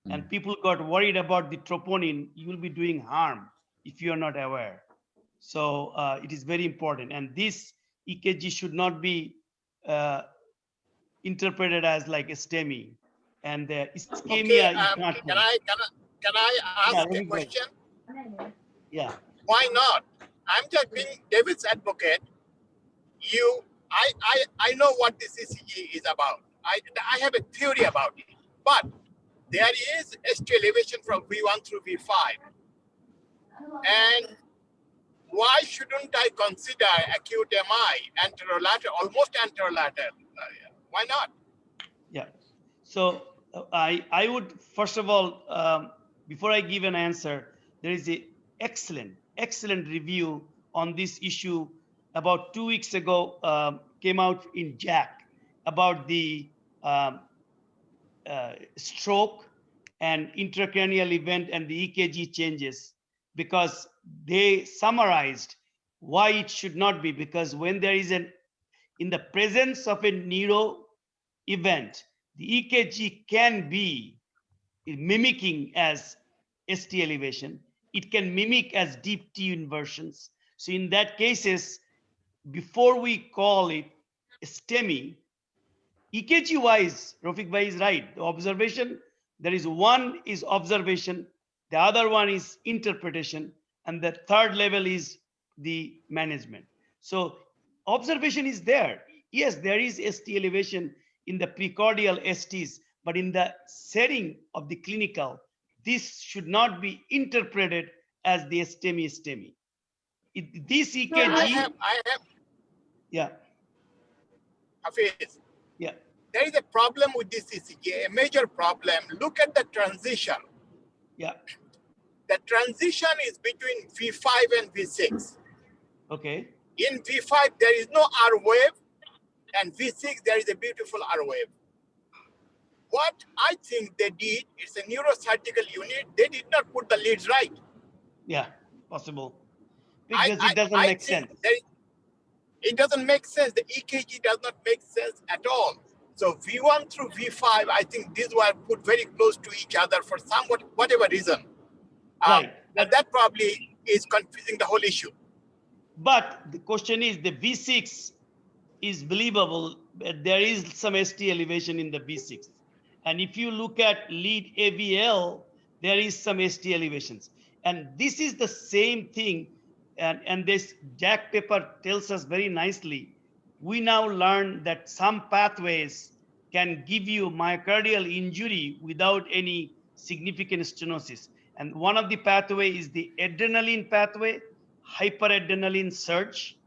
And people got worried about the troponin. You will be doing harm if you are not aware. So it is very important. And this EKG should not be interpreted as like a STEMI. And the ischemia is not. Can I ask a question? Yeah. Why not? I'm just being David's advocate. I know what this ECG is about. I have a theory about it, but there is ST elevation from V1 through V5. And why shouldn't I consider acute MI, anterolateral, almost anterolateral? Why not? Yeah. So I would, first of all, before I give an answer, there is a excellent review on this issue about 2 weeks ago, came out in JACC about the stroke and intracranial event and the EKG changes, because they summarized why it should not be, because when there is in the presence of a neuro event, the EKG can be mimicking as ST elevation. It can mimic as deep T inversions. So in that cases, before we call it STEMI, EKG wise, Rafique bhai is right. The observation, there is one is observation, the other one is interpretation, and the third level is the management. So observation is there. Yes, there is ST elevation in the precordial STs, but in the setting of the clinical, this should not be interpreted as the STEMI. This EKG. I have. Yeah. Hafiz. Yeah. there is a problem with this ECG, a major problem. Look at the transition. Yeah. The transition is between V5 and V6. Okay. In V5, there is no R wave, and V6, there is a beautiful R wave. What I think they did, it's a neurosurgical unit, they did not put the leads right. Yeah, possible. Because it doesn't make sense. It doesn't make sense. The EKG does not make sense at all. So V1 through V5, I think these were put very close to each other for whatever reason. Right. And that probably is confusing the whole issue. But the question is, the V6 is believable, but there is some ST elevation in the V6. And if you look at lead AVL, there is some ST elevations. And this is the same thing. And this Jack paper tells us very nicely. We now learn that some pathways can give you myocardial injury without any significant stenosis. And one of the pathway is the adrenaline pathway, hyperadrenaline surge,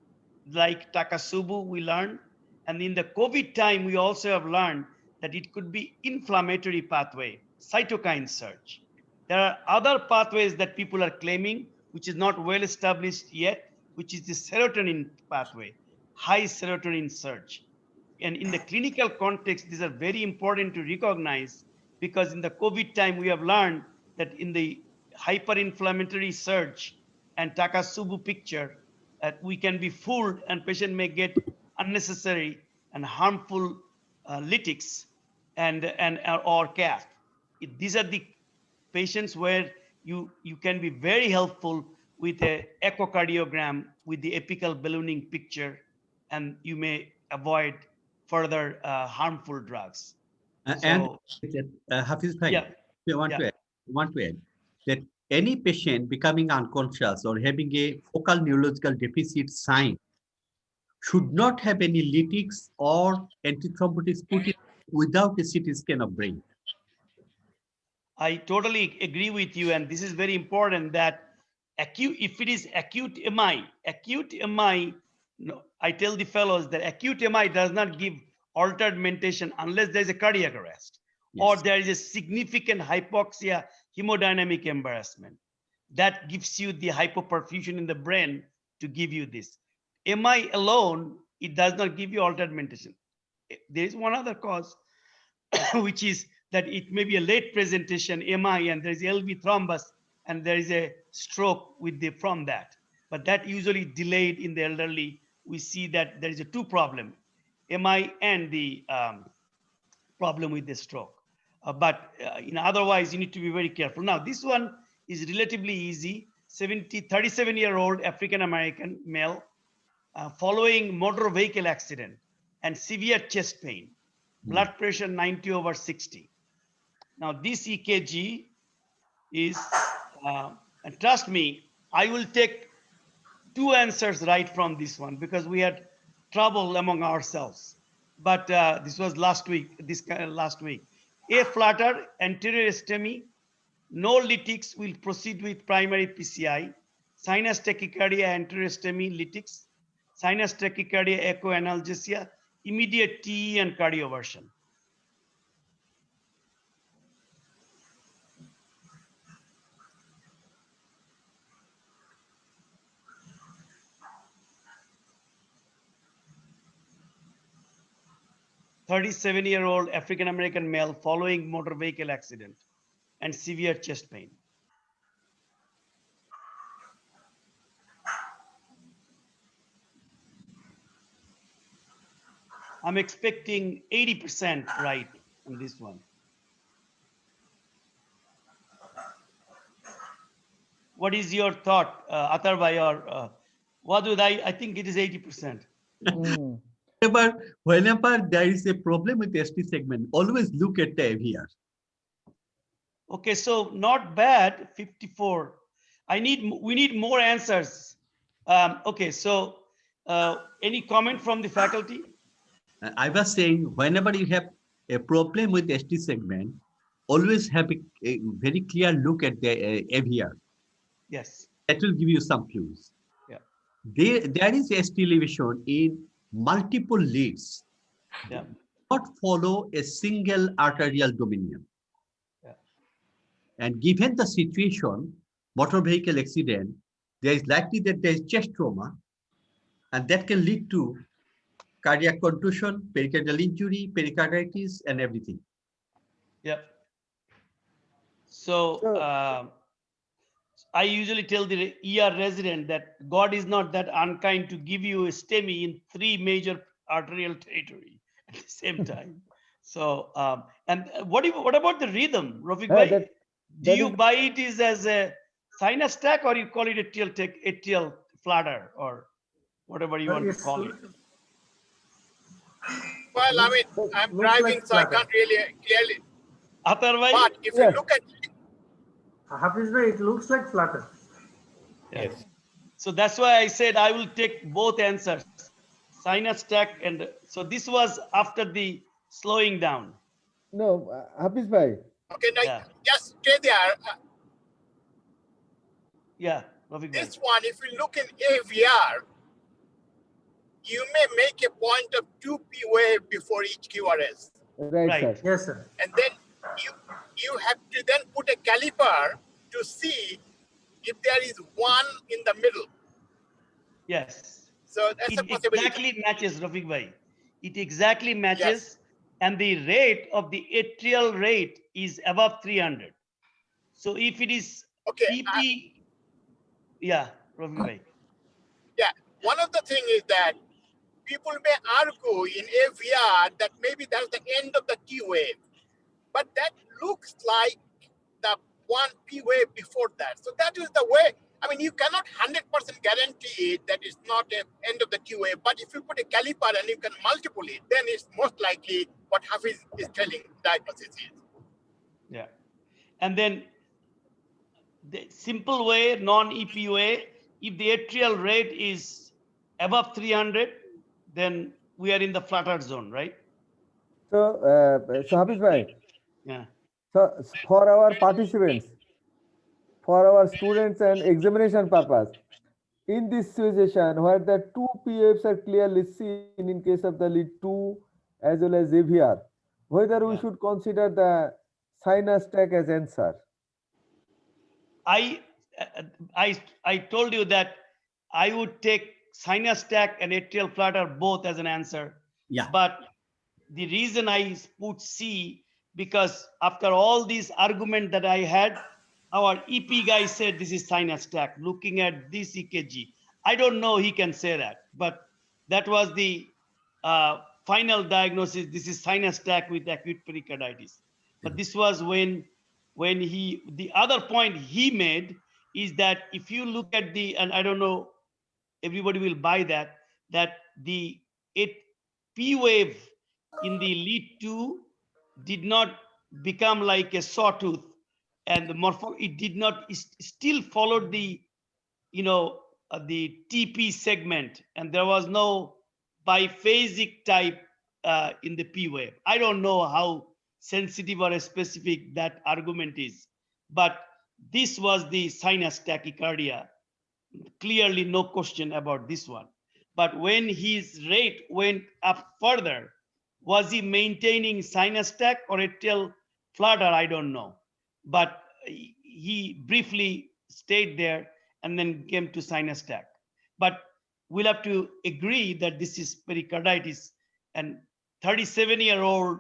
like Takasubu we learned. And in the COVID time, we also have learned that it could be inflammatory pathway, cytokine surge. There are other pathways that people are claiming, which is not well established yet, which is the serotonin pathway, high serotonin surge. And in the clinical context, these are very important to recognize, because in the COVID time, we have learned that in the hyperinflammatory surge and Takasubu picture, we can be fooled and patient may get unnecessary and harmful lytics or cath. These are the patients where you can be very helpful with an echocardiogram with the apical ballooning picture, and you may avoid further harmful drugs. And Hafiz Bhai, Yeah. I want to add that any patient becoming unconscious or having a focal neurological deficit sign should not have any lytics or antithrombotics put in without a CT scan of brain. I totally agree with you, and this is very important that if it is acute MI, no, I tell the fellows that acute MI does not give altered mentation unless there is a cardiac arrest, or there is a significant hypoxia, hemodynamic embarrassment. That gives you the hypoperfusion in the brain to give you this. MI alone, it does not give you altered mentation. There is one other cause, which is that it may be a late presentation MI, and there is LV thrombus, and there is a stroke from that. But that usually delayed in the elderly. We see that there is a two problem, MI and the problem with the stroke. Otherwise, you need to be very careful. Now, this one is relatively easy. 37-year-old African-American male following motor vehicle accident and severe chest pain, blood pressure 90/60. Now, this EKG is, and trust me, I will take two answers right from this one because we had trouble among ourselves. But this was last week. A flutter, anterior STEMI, no lytics, will proceed with primary PCI. Sinus tachycardia, anterior STEMI, lytics. Sinus tachycardia, echo analgesia, immediate TE and cardioversion. "37-year-old African-American male following motor vehicle accident and severe chest pain." I'm expecting 80% right on this one. What is your thought, Atahar Bhai or Wadud? I think it is 80%. Whenever there is a problem with the ST segment, always look at the AVR. Okay, so not bad, 54. We need more answers. Okay, so any comment from the faculty? I was saying, whenever you have a problem with the ST segment, always have a very clear look at the AVR. Yes. That will give you some clues. Yeah. There is ST elevation in multiple leads. Yeah. not follow a single arterial dominion. Yeah. And given the situation, motor vehicle accident, there is likely that there is chest trauma, and that can lead to cardiac contusion, pericardial injury, pericarditis, and everything. Yeah. So I usually tell the ER resident that God is not that unkind to give you a STEMI in 3 major arterial territory at the same time. So, and what about the rhythm, Rafique bhai? Do you buy it is as a sinus stack, or you call it atrial flutter, or whatever you want to call it? Well, I mean, I'm driving, so I can't really clearly. Atahar bhai? But if you look at Hafiz bhai, it looks like flutter. Yes. So that's why I said I will take both answers, sinus stack, and so this was after the slowing down. No, Hafiz bhai. Okay, now just stay there. Yeah, Rafique bhai. This one, if you look in AVR, you may make a point of 2p wave before each QRS. Right, sir. Yes, sir. And then you have to then put a caliper to see if there is one in the middle. Yes. So that's a It possibility. exactly matches, Rafique bhai. It exactly matches, and the rate of the atrial rate is above 300. So if it is EP, yeah, Rafique bhai. Yeah, one of the things is that people may argue in AVR that maybe that's the end of the T wave, but that looks like the 1p wave before that. So that is the way. I mean, you cannot 100% guarantee it that it's not the end of the T wave, but if you put a caliper and you can multiple it, then it's most likely what Hafiz is telling diagnosis is. Yeah. And then the simple way, non-EP way, if the atrial rate is above 300, then we are in the flutter zone, right? So, Hafiz bhai. Yeah. So, for our participants, for our students and examination purpose, in this situation where the 2 PFs are clearly seen in case of the lead 2 as well as AVR, whether we should consider the sinus stack as answer. I told you that I would take sinus stack and atrial flutter both as an answer. Yeah. But the reason I put C, because after all these arguments that I had, our EP guy said this is sinus stack, looking at this EKG. I don't know he can say that, but that was the final diagnosis. This is sinus stack with acute pericarditis. But this was when the other point he made is that if you look at the, and I don't know, everybody will buy that the P wave in the lead 2 did not become like a sawtooth, and it did not, it still followed the, the TP segment, and there was no biphasic type in the P wave. I don't know how sensitive or specific that argument is, but this was the sinus tachycardia. Clearly no question about this one. But when his rate went up further, was he maintaining sinus stack or atrial flutter? I don't know. But he briefly stayed there and then came to sinus stack. But we'll have to agree that this is pericarditis, and 37-year-old,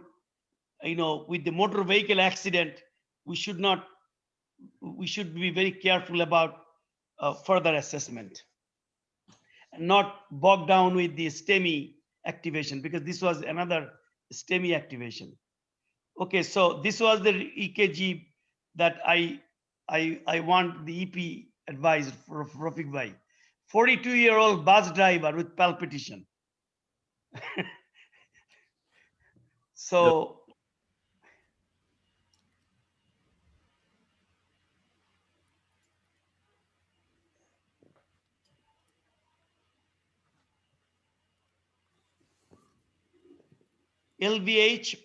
with the motor vehicle accident, we should be very careful about further assessment and not bog down with the STEMI activation, because this was another STEMI activation. Okay, so this was the EKG that I want the EP advised for Rafique bhai. 42-year-old bus driver with palpitation. So LVH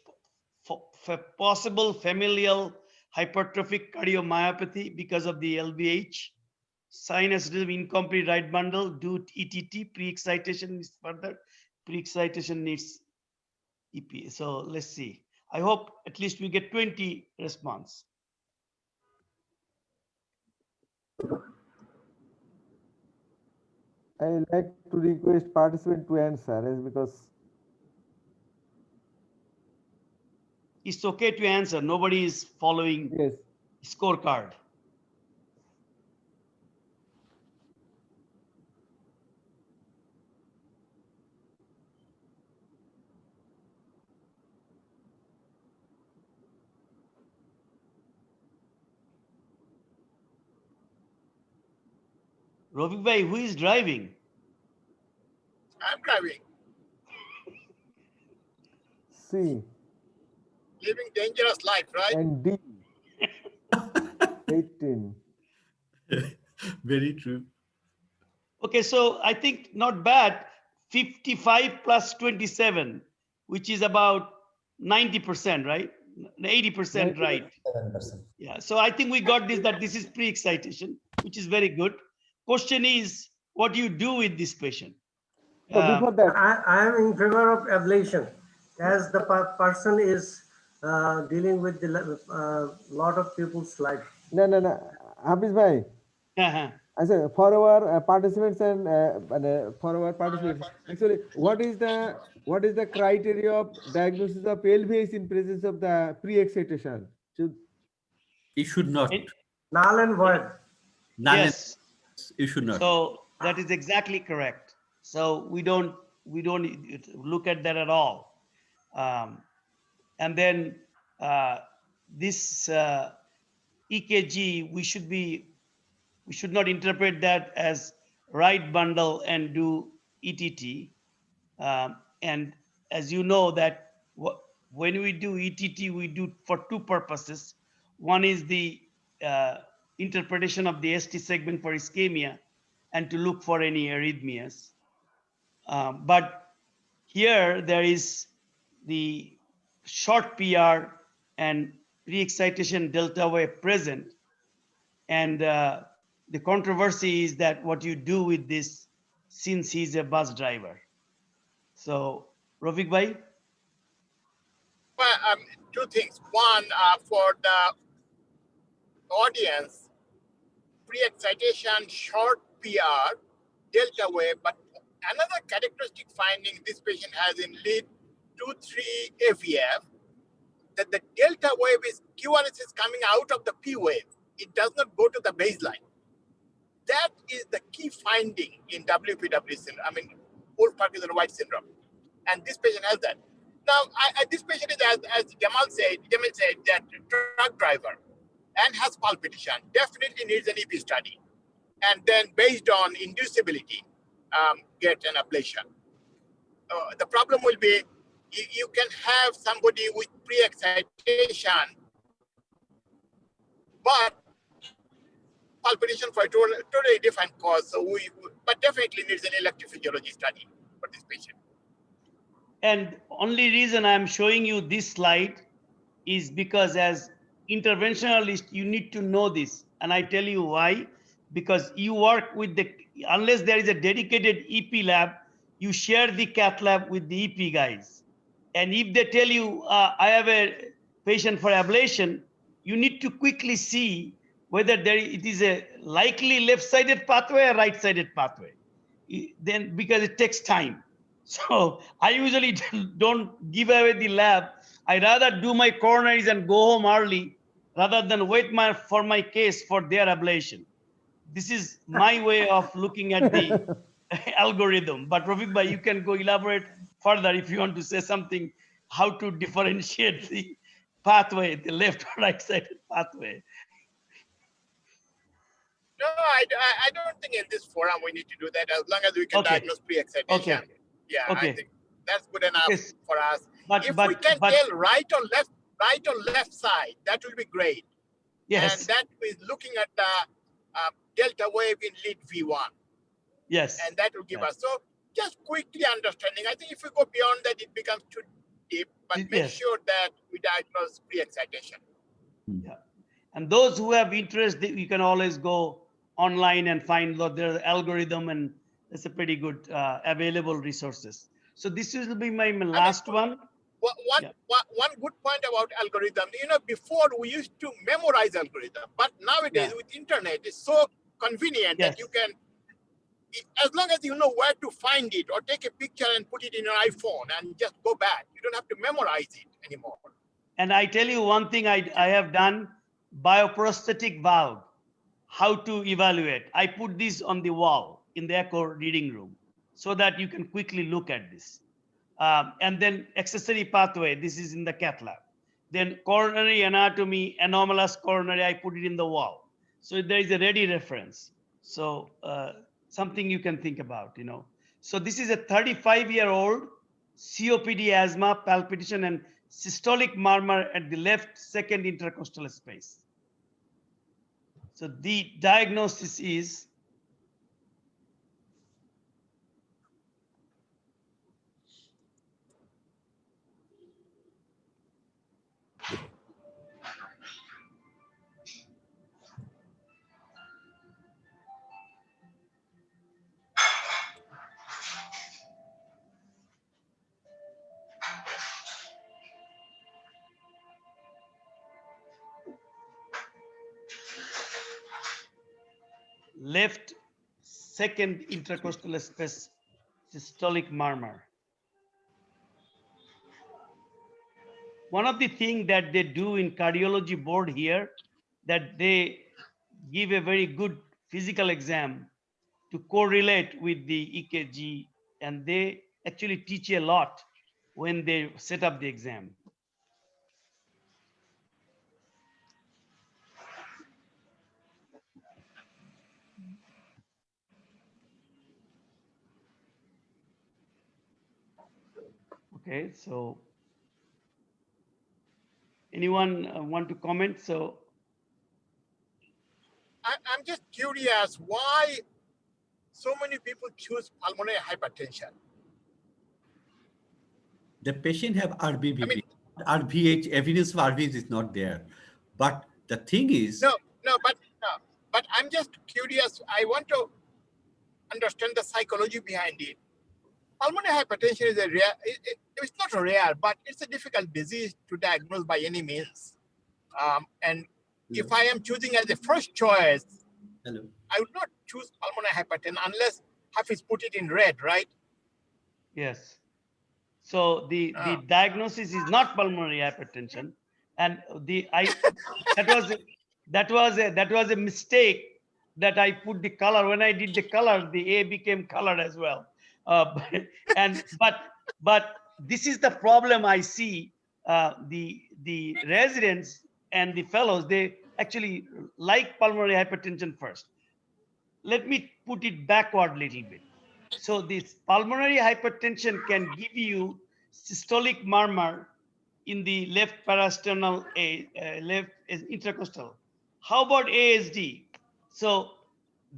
for possible familial hypertrophic cardiomyopathy because of the LVH, sinus rhythm incomplete right bundle, do ETT, pre-excitation is further, pre-excitation needs EP. So let's see. I hope at least we get 20 response. I like to request participant to answer is because It's okay to answer. Nobody is following scorecard. Rafique bhai, who is driving? I'm driving, C living dangerous life, right? and D 18. Very true. Okay, so I think not bad. 55 plus 27, which is about 90%, right? 80% right. 7%. Yeah, so I think we got this, that this is pre-excitation, which is very good. Question is, what do you do with this patient? Before that, I am in favor of ablation, as the person is dealing with the lot of people's life. no. Hafiz bhai. I said for our participants and actually, what is the criteria of diagnosis of LVS in presence of the pre-excitation? It should not. Null and void. Yes. You should not. So that is exactly correct. So we don't look at that at all. And then this EKG, we should not interpret that as right bundle and do ETT. And as you know that when we do ETT, we do for two purposes. One is the interpretation of the ST segment for ischemia and to look for any arrhythmias. But here there is the short PR and pre-excitation delta wave present. And the controversy is that what you do with this since he's a bus driver. So, Rafique bhai? Well, two things. One, for the audience, pre-excitation, short PR, delta wave, but another characteristic finding this patient has in lead 2-3 AVF, that the delta wave is QRS is coming out of the P wave. It does not go to the baseline. That is the key finding in WPW syndrome. I mean, Wolff-Parkinson-White syndrome. And this patient has that. Now, this patient is, as Jamal said, that truck driver and has palpitation, definitely needs an EP study. And then based on inducibility, get an ablation. The problem will be, you can have somebody with pre-excitation, but palpitation for a totally different cause. So but definitely needs an electrophysiology study for this patient. And only reason I'm showing you this slide is because as interventionalist, you need to know this. And I tell you why. Because you work with unless there is a dedicated EP lab, you share the cath lab with the EP guys. And if they tell you, I have a patient for ablation, you need to quickly see whether it is a likely left-sided pathway or right-sided pathway. Then, because it takes time. So I usually don't give away the lab. I rather do my coronaries and go home early rather than wait for my case for their ablation. This is my way of looking at the algorithm. But Rafique bhai, you can go elaborate further if you want to say something, how to differentiate the pathway, the left or right-sided pathway. No, I don't think in this forum we need to do that, as long as we can diagnose pre-excitation. Okay. Yeah, Okay. I think that's good enough for us. But if we can tell right or left side, that will be great. Yes. And that is looking at the delta wave in lead V1. Yes. And that will give us. So just quickly understanding. I think if we go beyond that, it becomes too deep, but make sure that we diagnose pre-excitation. Yeah. And those who have interest, you can always go online and find there's algorithm, and it's a pretty good available resources. So this will be my last one. one good point about algorithm, before we used to memorize algorithm, but nowadays with internet, it's so convenient that you can, as long as you know where to find it, or take a picture and put it in your iPhone and just go back. You don't have to memorize it anymore. And I tell you one thing I have done, bioprosthetic valve, how to evaluate. I put this on the wall in the echo reading room so that you can quickly look at this. And then accessory pathway, this is in the cath lab. Then coronary anatomy, anomalous coronary, I put it in the wall. So there is a ready reference. So something you can think about, So this is a 35-year-old COPD, asthma, palpitation, and systolic murmur at the left second intercostal space. So the diagnosis is left second intercostal space systolic murmur. One of the things that they do in cardiology board here, that they give a very good physical exam to correlate with the EKG, and they actually teach a lot when they set up the exam. Okay, so anyone want to comment? So I'm just curious why so many people choose pulmonary hypertension. The patient have RBVP. RVH, evidence for RVH is not there. But the thing is... But I'm just curious. I want to understand the psychology behind it. Pulmonary hypertension is a rare, it's not rare, but it's a difficult disease to diagnose by any means. And if I am choosing as the first choice, I would not choose pulmonary hypertension unless Hafiz put it in red, right? yes. So the diagnosis is not pulmonary hypertension, and that was a mistake that I put the color. When I did the color, the A became colored as well. But this is the problem I see. The residents and the fellows, they actually like pulmonary hypertension first. Let me put it backward a little bit. So this pulmonary hypertension can give you systolic murmur in the left parasternal, left intercostal. How about ASD? So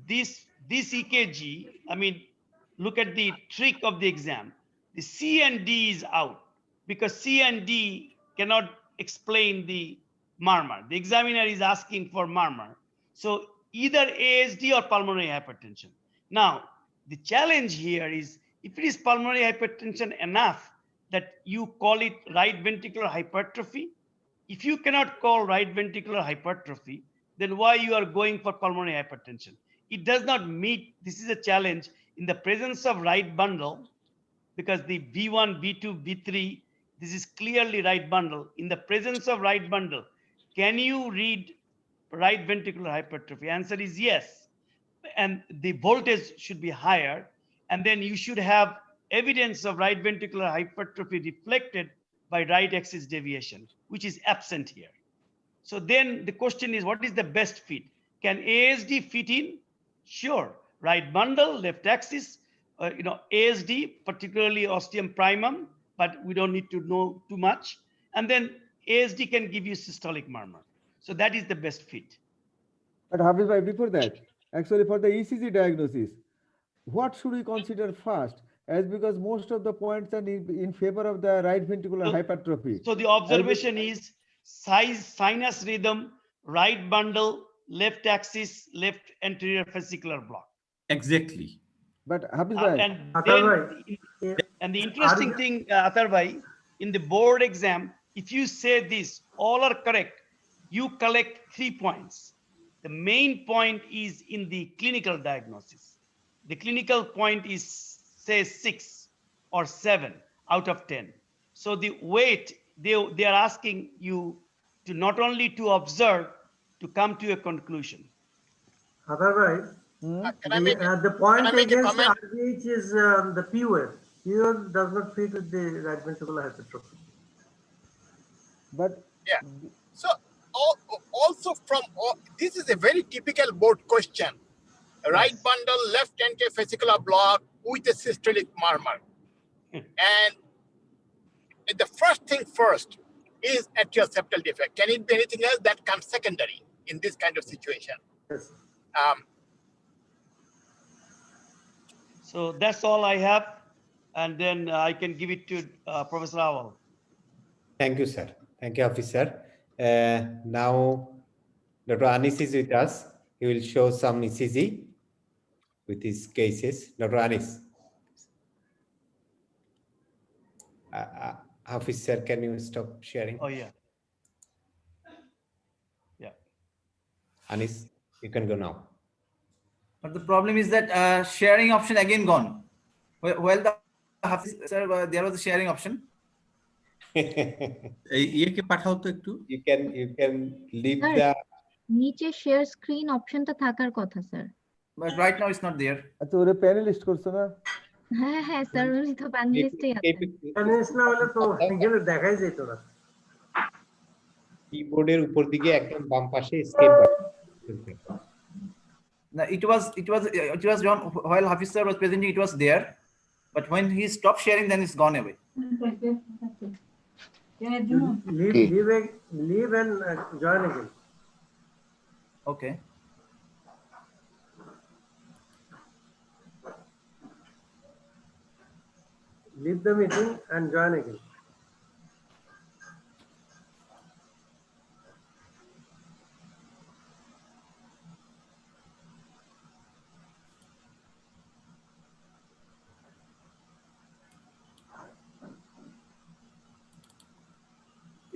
this EKG, look at the trick of the exam. The C and D is out because C and D cannot explain the murmur. The examiner is asking for murmur. So either ASD or pulmonary hypertension. Now, the challenge here is if it is pulmonary hypertension enough that you call it right ventricular hypertrophy. If you cannot call right ventricular hypertrophy, then why you are going for pulmonary hypertension? It does not meet, this is a challenge in the presence of right bundle, because the V1, V2, V3, this is clearly right bundle. In the presence of right bundle, can you read right ventricular hypertrophy? Answer is yes. And the voltage should be higher. And then you should have evidence of right ventricular hypertrophy reflected by right axis deviation, which is absent here. So then the question is, what is the best fit? Can ASD fit in? Sure. Right bundle, left axis, ASD, particularly ostium primum, but we don't need to know too much. And then ASD can give you systolic murmur. So that is the best fit. But Hafiz bhai, before that, actually for the ECG diagnosis, what should we consider first? As because most of the points are in favor of the right ventricular hypertrophy. So the observation is sinus rhythm, right bundle, left axis, left anterior fascicular block. Exactly. But Hafiz bhai, and the interesting thing, Atahar bhai, in the board exam, if you say this, all are correct, you collect 3 points. The main point is in the clinical diagnosis. The clinical point is, say, 6 or 7 out of 10. So the weight, they are asking you to not only to observe, to come to a conclusion. Otherwise, the point against the RVH is the P wave. P wave does not fit with the right ventricular hypertrophy. But yeah, so also from this is a very typical board question. Right bundle, left antivesicular block with a systolic murmur. And the first thing first is atrial septal defect. Can it be anything else that comes secondary in this kind of situation? Yes. So that's all I have. And then I can give it to Professor Awal. Thank you, sir. Thank you, officer. Now, Dr. Anis is with us. He will show some ECG with his cases. Dr. Anis. Officer, can you stop sharing? Oh, yeah. Yeah. Anis, you can go now. But the problem is that sharing option again gone. Well, sir, there was a sharing option. You can leave the নিচে share screen option টা থাকার কথা sir. But right now it's not there. আচ্ছা ওরে panelist করছো না? হ্যাঁ হ্যাঁ স্যার উনি তো প্যানেলিস্টই আছেন। প্যানেলিস্ট না হলে তো এখানে দেখাই যেত না। কিবোর্ডের উপর দিকে একদম বাম পাশে escape button. No, it was John while Hafiz sir was presenting, it was there, but when he stopped sharing, then it's gone away. Leave and join again. Okay. Leave the meeting and join again.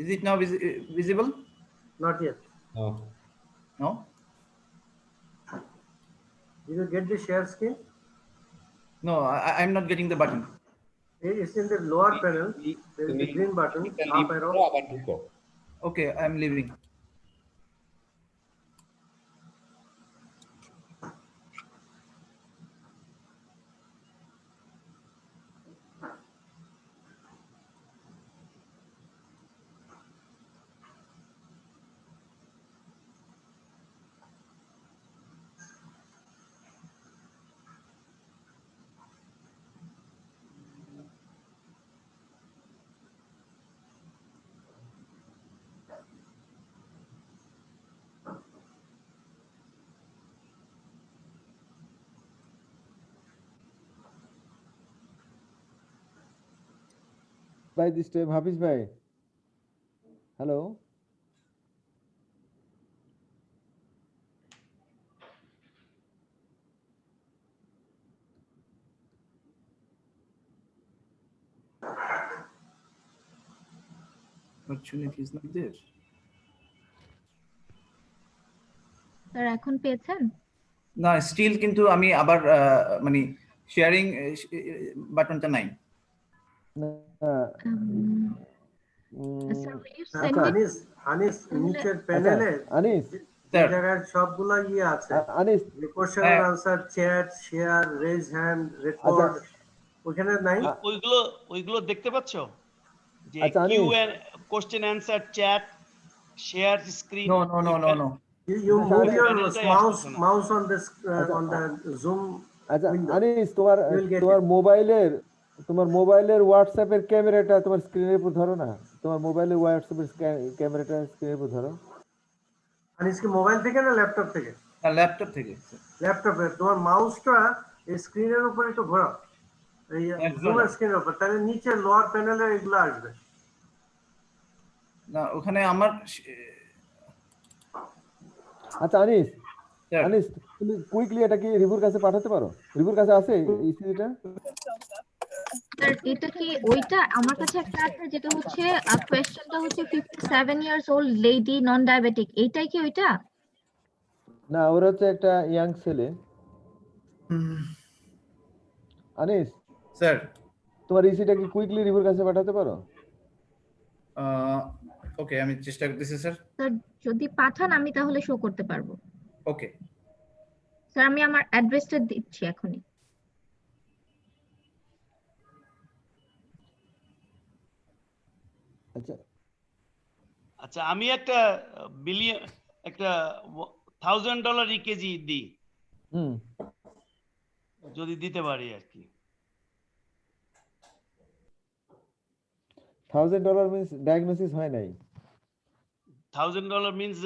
Is it now visible? Not yet. No. No? Did you get the share screen? No, I'm not getting the button. It's in the lower panel. There is the green button, up arrow. Okay, I'm leaving. By this time, Hafiz bhai. Hello. Opportunity is not there. Sir এখন পেয়েছেন? না still কিন্তু আমি আবার মানে sharing বাটনটা নাই। আনিস নিচের প্যানেলে আনিস জায়গায় সবগুলা ইয়ে আছে। আনিস question answer, chat, share, raise hand, record ওখানে নাই। ওইগুলো দেখতে পাচ্ছো? যে Q and question answer, chat, share screen. No. You move your mouse on the Zoom. আচ্ছা আনিস তোমার মোবাইলের হোয়াটসঅ্যাপের ক্যামেরাটা তোমার স্ক্রিনের উপর ধরো না। তোমার মোবাইলের হোয়াটসঅ্যাপের ক্যামেরাটা স্ক্রিনের উপর ধরো। আনিস কি মোবাইল থেকে না ল্যাপটপ থেকে? ল্যাপটপ থেকে। ল্যাপটপে তোমার মাউসটা এই স্ক্রিনের উপর একটু ঘোরাও, এই জুমের স্ক্রিনের উপর, তাহলে নিচে লোয়ার প্যানেলে এগুলো আসবে। না ওখানে আমার আচ্ছা আনিস তুমি কুইকলি এটা কি রিভিউর কাছে পাঠাতে পারো? রিভিউর কাছে আছে ইসিজিটা? স্যার এটা কি ওইটা? আমার কাছে একটা আছে যেটা হচ্ছে কোয়েশ্চেনটা হচ্ছে 57 ইয়ার্স ওল্ড লেডি নন ডায়াবেটিক, এইটাই কি ওইটা? না, ওর হচ্ছে একটা ইয়াং ছেলে। আনিস স্যার, তোমার ইসিটা কি কুইকলি রিভিউর কাছে পাঠাতে পারো? ওকে, আমি চেষ্টা করতেছি স্যার। স্যার যদি পাঠান আমি তাহলে শো করতে পারবো। ওকে স্যার আমি আমার অ্যাড্রেসটা দিচ্ছি এখনই। আচ্ছা আচ্ছা, আমি একটা $1,000 EKG দিই, যদি দিতে পারি আর কি। $1,000 মিন্স ডায়াগনোসিস হয় নাই। $1,000 মিন্স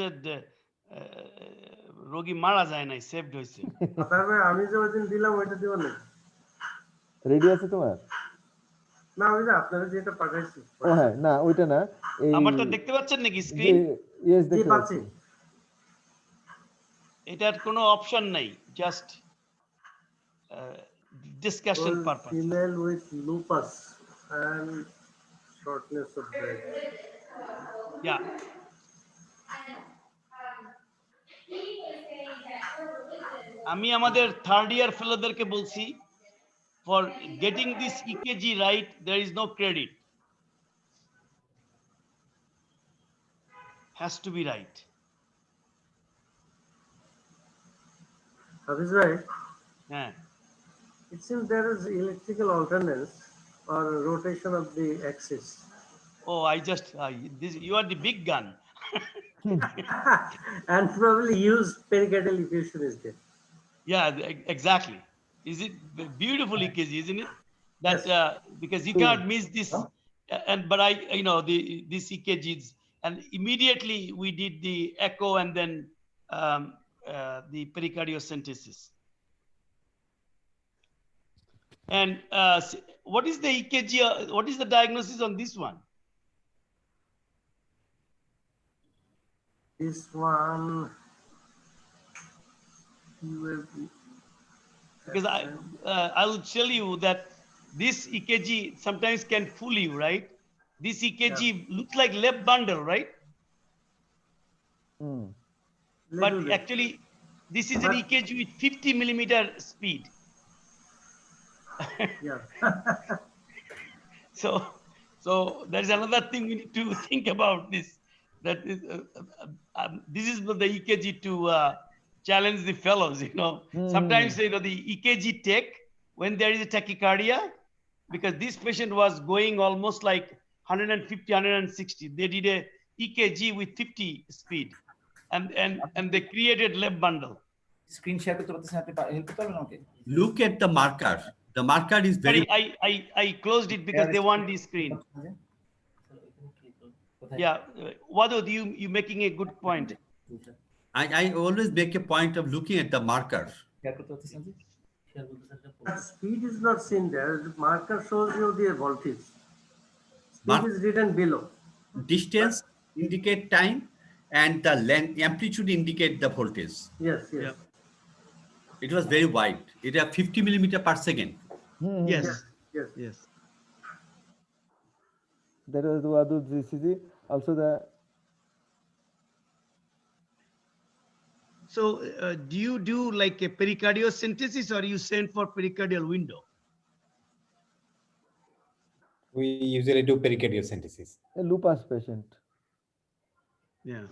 রোগী মারা যায় নাই, সেভড হয়েছে। আমি যে ওইদিন দিলাম ওইটা দিব না। রেডি আছে তোমার? না, ওই যে আপনারা যেটা পাঠাইছি। ও হ্যাঁ, না ওইটা না, এই আমারটা দেখতে পাচ্ছেন নাকি স্ক্রিন? ইয়েস দেখতে পাচ্ছি। এটার কোনো অপশন নাই, just discussion purpose. Female with lupus and shortness of breath. Yeah. আমি আমাদের থার্ড ইয়ার ফেলোদেরকে বলছি, for getting this EKG right there is no credit, has to be right. Hafiz bhai, Yeah. it seems there is electrical alternance or rotation of the axis. Oh, you are the big gun. And probably used pericardial effusion is there. Yeah, exactly. Is it beautiful EKG, isn't it? That because you can't miss this. But this EKGs, and immediately we did the echo and then the pericardial synthesis. And what is the EKG? What is the diagnosis on this one? This one, because I will tell you that this EKG sometimes can fool you, right? This EKG looks like left bundle, right? But actually, this is an EKG with 50 millimeter speed. Yeah. So there's another thing we need to think about this. That is, this is the EKG to challenge the fellows. Sometimes the EKG take when there is a tachycardia, because this patient was going almost like 150, 160. They did a EKG with 50 speed, and they created left bundle. Screen share করতে পারতেছেন আপনি? Okay. Look at the marker. The marker is very. Sorry, I closed it because they want the screen. Yeah, Wadud, you making a good point. I always make a point of looking at the marker. Speed is not seen there. The marker shows you the voltage. Speed is written below. Distance indicate time, and the length amplitude indicate the voltage. Yes. Yeah. It was very wide. It had 50 millimeter per second. Yes. That was the Wadud ECG. Also the. So do you do like a pericardial synthesis, or you send for pericardial window? We usually do pericardial synthesis. A lupus patient. Yeah.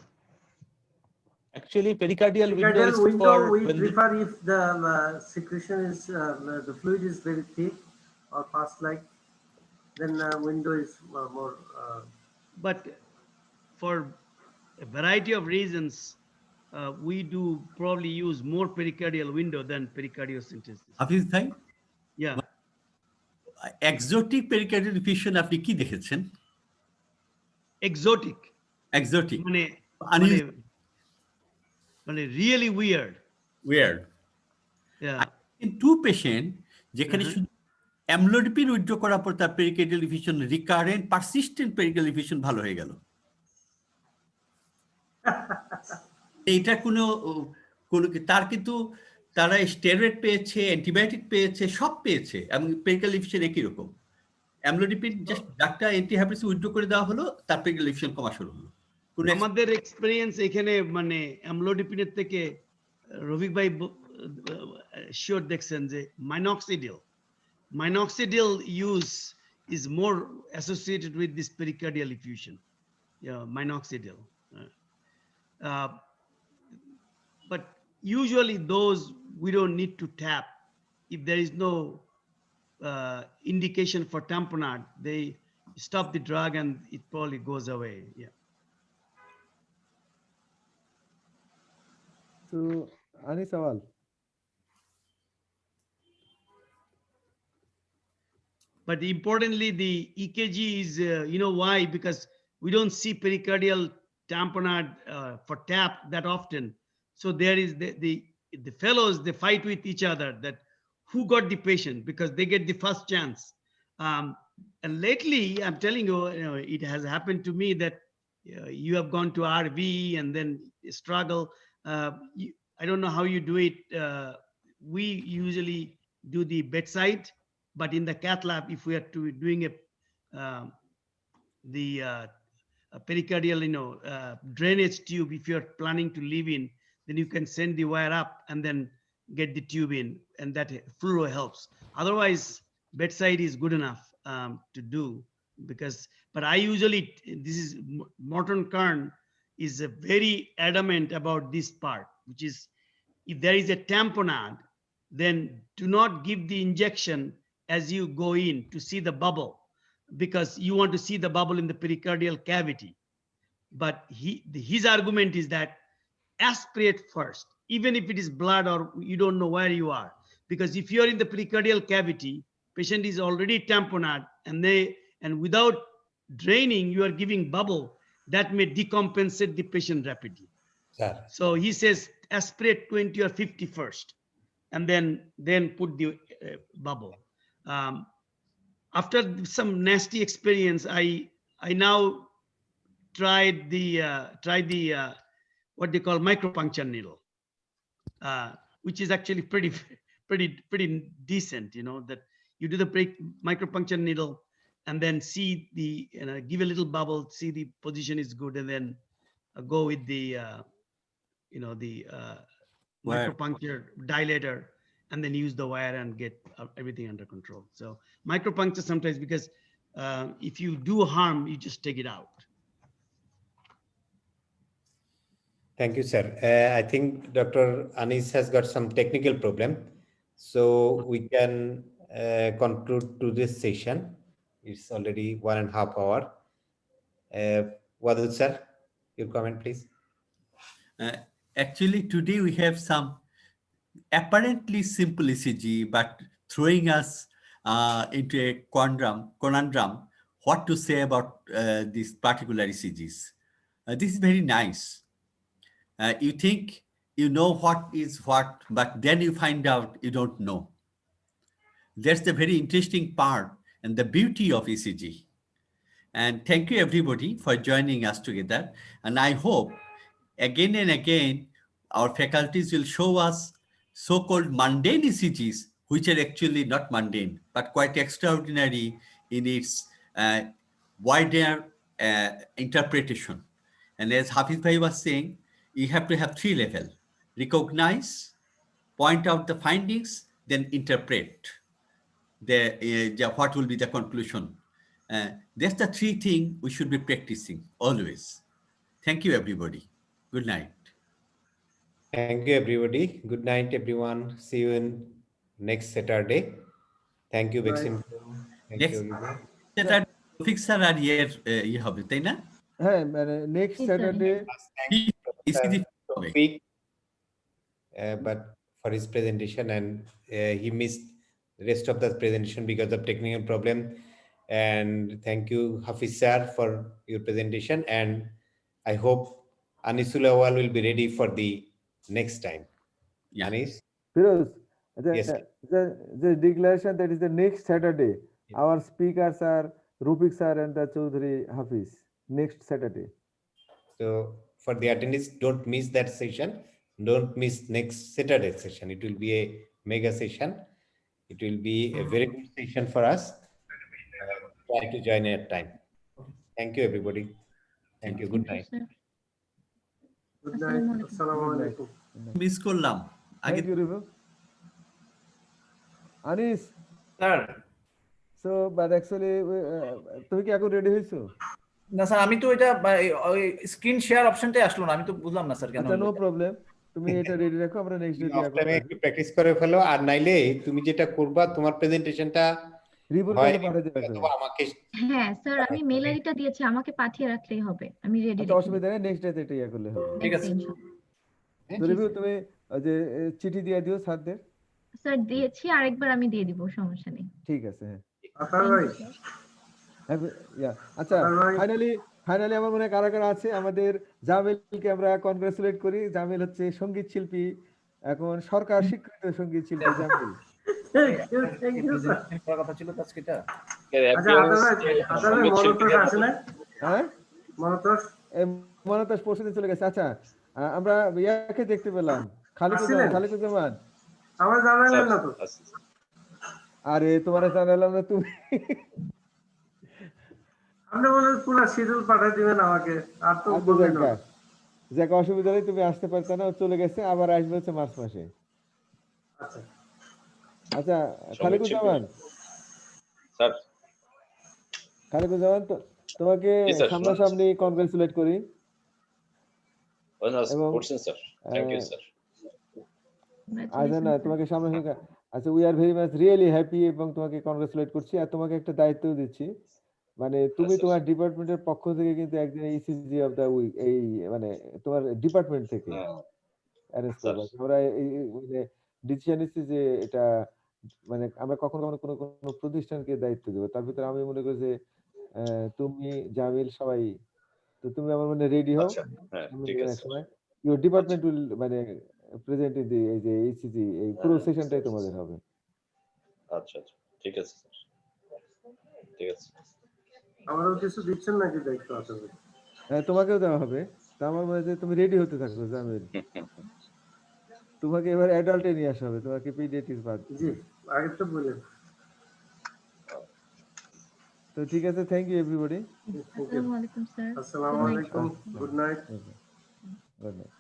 Actually, pericardial window is window for we prefer if the secretion is the fluid is very thick or pus-like, then window is more. But for a variety of reasons, we do probably use more pericardial window than pericardial synthesis. Hafiz bhai? Yeah. Exotic pericardial effusion আপনি কি দেখেছেন? Exotic. মানে really weird. Yeah. In two patient যেখানে শুধু amlodipine withdraw করার পর তার pericardial effusion recurrent persistent pericardial effusion ভালো হয়ে গেল। এটা কোনো তার কিন্তু তারা স্টেরয়েড পেয়েছে, অ্যান্টিবায়োটিক পেয়েছে, সব পেয়েছে এবং pericardial effusion একই রকম। অ্যামলোডিপিন জাস্ট ডাক্তার এন্টিহাইপারটেনসিভ উইথড্র করে দেওয়া হলো, তারপরে ইলেকশন কমা শুরু হলো। আমাদের এক্সপেরিয়েন্স এখানে মানে অ্যামলোডিপিনের থেকে রফিক ভাই শিওর দেখছেন যে minoxidil use is more associated with this pericardial effusion. Yeah, minoxidil. But usually those we don't need to tap. If there is no indication for tamponade, they stop the drug and it probably goes away. Yeah. So, any sawal? But importantly, the EKG is, you know why? Because we don't see pericardial tamponade for tap that often. So there is the fellows, they fight with each other that who got the patient because they get the first chance. And lately, I'm telling you, it has happened to me that you have gone to RV and then struggle. I don't know how you do it. We usually do the bedside, but in the cath lab, if we are doing a pericardial, drainage tube, if you're planning to live in, then you can send the wire up and then get the tube in, and that fluoro helps. Otherwise, bedside is good enough to do but I usually, this is Morton Kern is very adamant about this part, which is if there is a tamponade, then do not give the injection as you go in to see the bubble, because you want to see the bubble in the pericardial cavity. But his argument is that aspirate first, even if it is blood or you don't know where you are, because if you're in the pericardial cavity, patient is already tamponade and without draining, you are giving bubble that may decompensate the patient rapidly. Sir. So he says aspirate 20 or 50 first, and then put the bubble. After some nasty experience, I now tried the what they call micropuncture needle, which is actually pretty decent. That you do the micropuncture needle and then see give a little bubble, see the position is good, and then go with the micropuncture dilator, and then use the wire and get everything under control. So micropuncture sometimes, because if you do harm, you just take it out. Thank you, sir. I think Dr. Anis has got some technical problem, so we can conclude to this session. It's already 1.5 hours. Wadud, sir, your comment, please. Actually, today we have some apparently simple ECG, but throwing us into a conundrum what to say about these particular ECGs. This is very nice. You think you know what is what, but then you find out you don't know. That's the very interesting part and the beauty of ECG. And thank you everybody for joining us together. And I hope again and again, our faculties will show us so-called mundane ECGs, which are actually not mundane, but quite extraordinary in its wider interpretation. And as Hafiz Bhai was saying, you have to have 3 levels: recognize, point out the findings, then interpret what will be the conclusion. That's the 3 things we should be practicing always. Thank you, everybody. Good night. Thank you, everybody. Good night, everyone. See you in next Saturday. Thank you, Bexim. Next Saturday, Rafique sir are here. হবে তাই না? হ্যাঁ, মানে next Saturday. But for his presentation, and he missed the rest of the presentation because of technical problem. And thank you, Hafiz sir, for your presentation. And I hope Anisullah will be ready for the next time. Yeah. Anis? Firoze, Yes. the declaration that is the next Saturday. Our speakers are Rafique sir and the Chowdhury Hafiz. Next Saturday. So for the attendees, don't miss that session. Don't miss next Saturday session. It will be a mega session. It will be a very good session for us. try to join at time. Thank you, everybody. Thank you. Good night. Good night. Assalamu alaikum. Miss করলাম আগে Thank you, Rivu. Anis. Sir. So, but actually, তুমি কি এখন ready হইছো? না sir আমি তো এটা স্ক্রিন শেয়ার অপশনটাই আসলো না, আমি তো বুঝলাম না স্যার কেন। আচ্ছা, নো প্রবলেম, তুমি এটা রেডি রাখো, আমরা নেক্সট ডে অফ টাইমে একটু প্র্যাকটিস করে ফেলো, আর নাইলে তুমি যেটা করবা তোমার প্রেজেন্টেশনটা রিপোর্ট করে পাঠিয়ে দেবে অথবা আমাকে। হ্যাঁ স্যার, আমি মেল আইডিটা দিয়েছি, আমাকে পাঠিয়ে রাখলেই হবে, আমি রেডি। আচ্ছা, অসুবিধা নেই, নেক্সট ডে এটা ইয়া করলে হবে। ঠিক আছে তো রিভিউ তুমি যে চিঠি দিয়ে দিও স্যারদের। স্যার দিয়েছি, আরেকবার আমি দিয়ে দিব, সমস্যা নেই। ঠিক আছে, হ্যাঁ। আতার ভাই, আচ্ছা, ফাইনালি আমার মনে হয় কারা কারা আছে, আমাদের জামিলকে আমরা কনগ্রাচুলেট করি। জামিল হচ্ছে সঙ্গীত শিল্পী, এখন সরকার স্বীকৃত সঙ্গীত শিল্পী জামিল। কথা ছিল আজকে এটা। আচ্ছা আতার ভাই মনোতোষ আছে না? হ্যাঁ, মনোতোষ পরশুদিন চলে গেছে। আচ্ছা, আমরা ইয়াকে দেখতে পেলাম, খালিকুজ্জামান। আমার জানালেন না তো। আরে তোমার জানালাম না, তুমি আপনি বলে পুরো শিডিউল পাঠিয়ে দিবেন আমাকে, আর তো যাক, অসুবিধা নেই, তুমি আসতে পারছো না, চলে গেছে, আবার আসবে হচ্ছে মার্চ মাসে। আচ্ছা, খালিকুজ্জামান, তোমাকে সামনাসামনি কনগ্রাচুলেট করি। না, তোমাকে সামনাসামনি, আচ্ছা, we are very much really happy, এবং তোমাকে কনগ্রাচুলেট করছি। আর তোমাকে একটা দায়িত্ব দিচ্ছি, মানে তুমি তোমার ডিপার্টমেন্টের পক্ষ থেকে কিন্তু একজন ইসিজি অফ দা উইক, এই মানে তোমার ডিপার্টমেন্ট থেকে অ্যারেঞ্জ করবে। আমরা এই মানে ডিসিশন নিচ্ছি যে এটা মানে আমরা কখনো কোনো প্রতিষ্ঠানকে দায়িত্ব দেবো, তার ভিতরে আমি মনে করি যে তুমি, জামিল, সবাই। তো তুমি আমার মনে রেডি হও, সময় ইউর ডিপার্টমেন্ট উইল মানে প্রেজেন্ট ইন দি এই যে ইসিজি, এই পুরো সেশনটাই তোমাদের হবে। আচ্ছা, ঠিক আছে স্যার, ঠিক আছে। আমারও কিছু দিচ্ছেন নাকি দায়িত্ব আছে? হ্যাঁ, তোমাকেও দেওয়া হবে। তা আমার মনে হয় তুমি রেডি হতে থাকো জামিল। তোমাকে এবার অ্যাডাল্টে নিয়ে আসা হবে, তোমাকে পিডিয়াট্রিক্স বাদ। জি, আগে তো বলেন। তো ঠিক আছে, থ্যাংক ইউ এভরিবডি। আসসালামু আলাইকুম স্যার। আসসালামু আলাইকুম, গুড নাইট। Good night.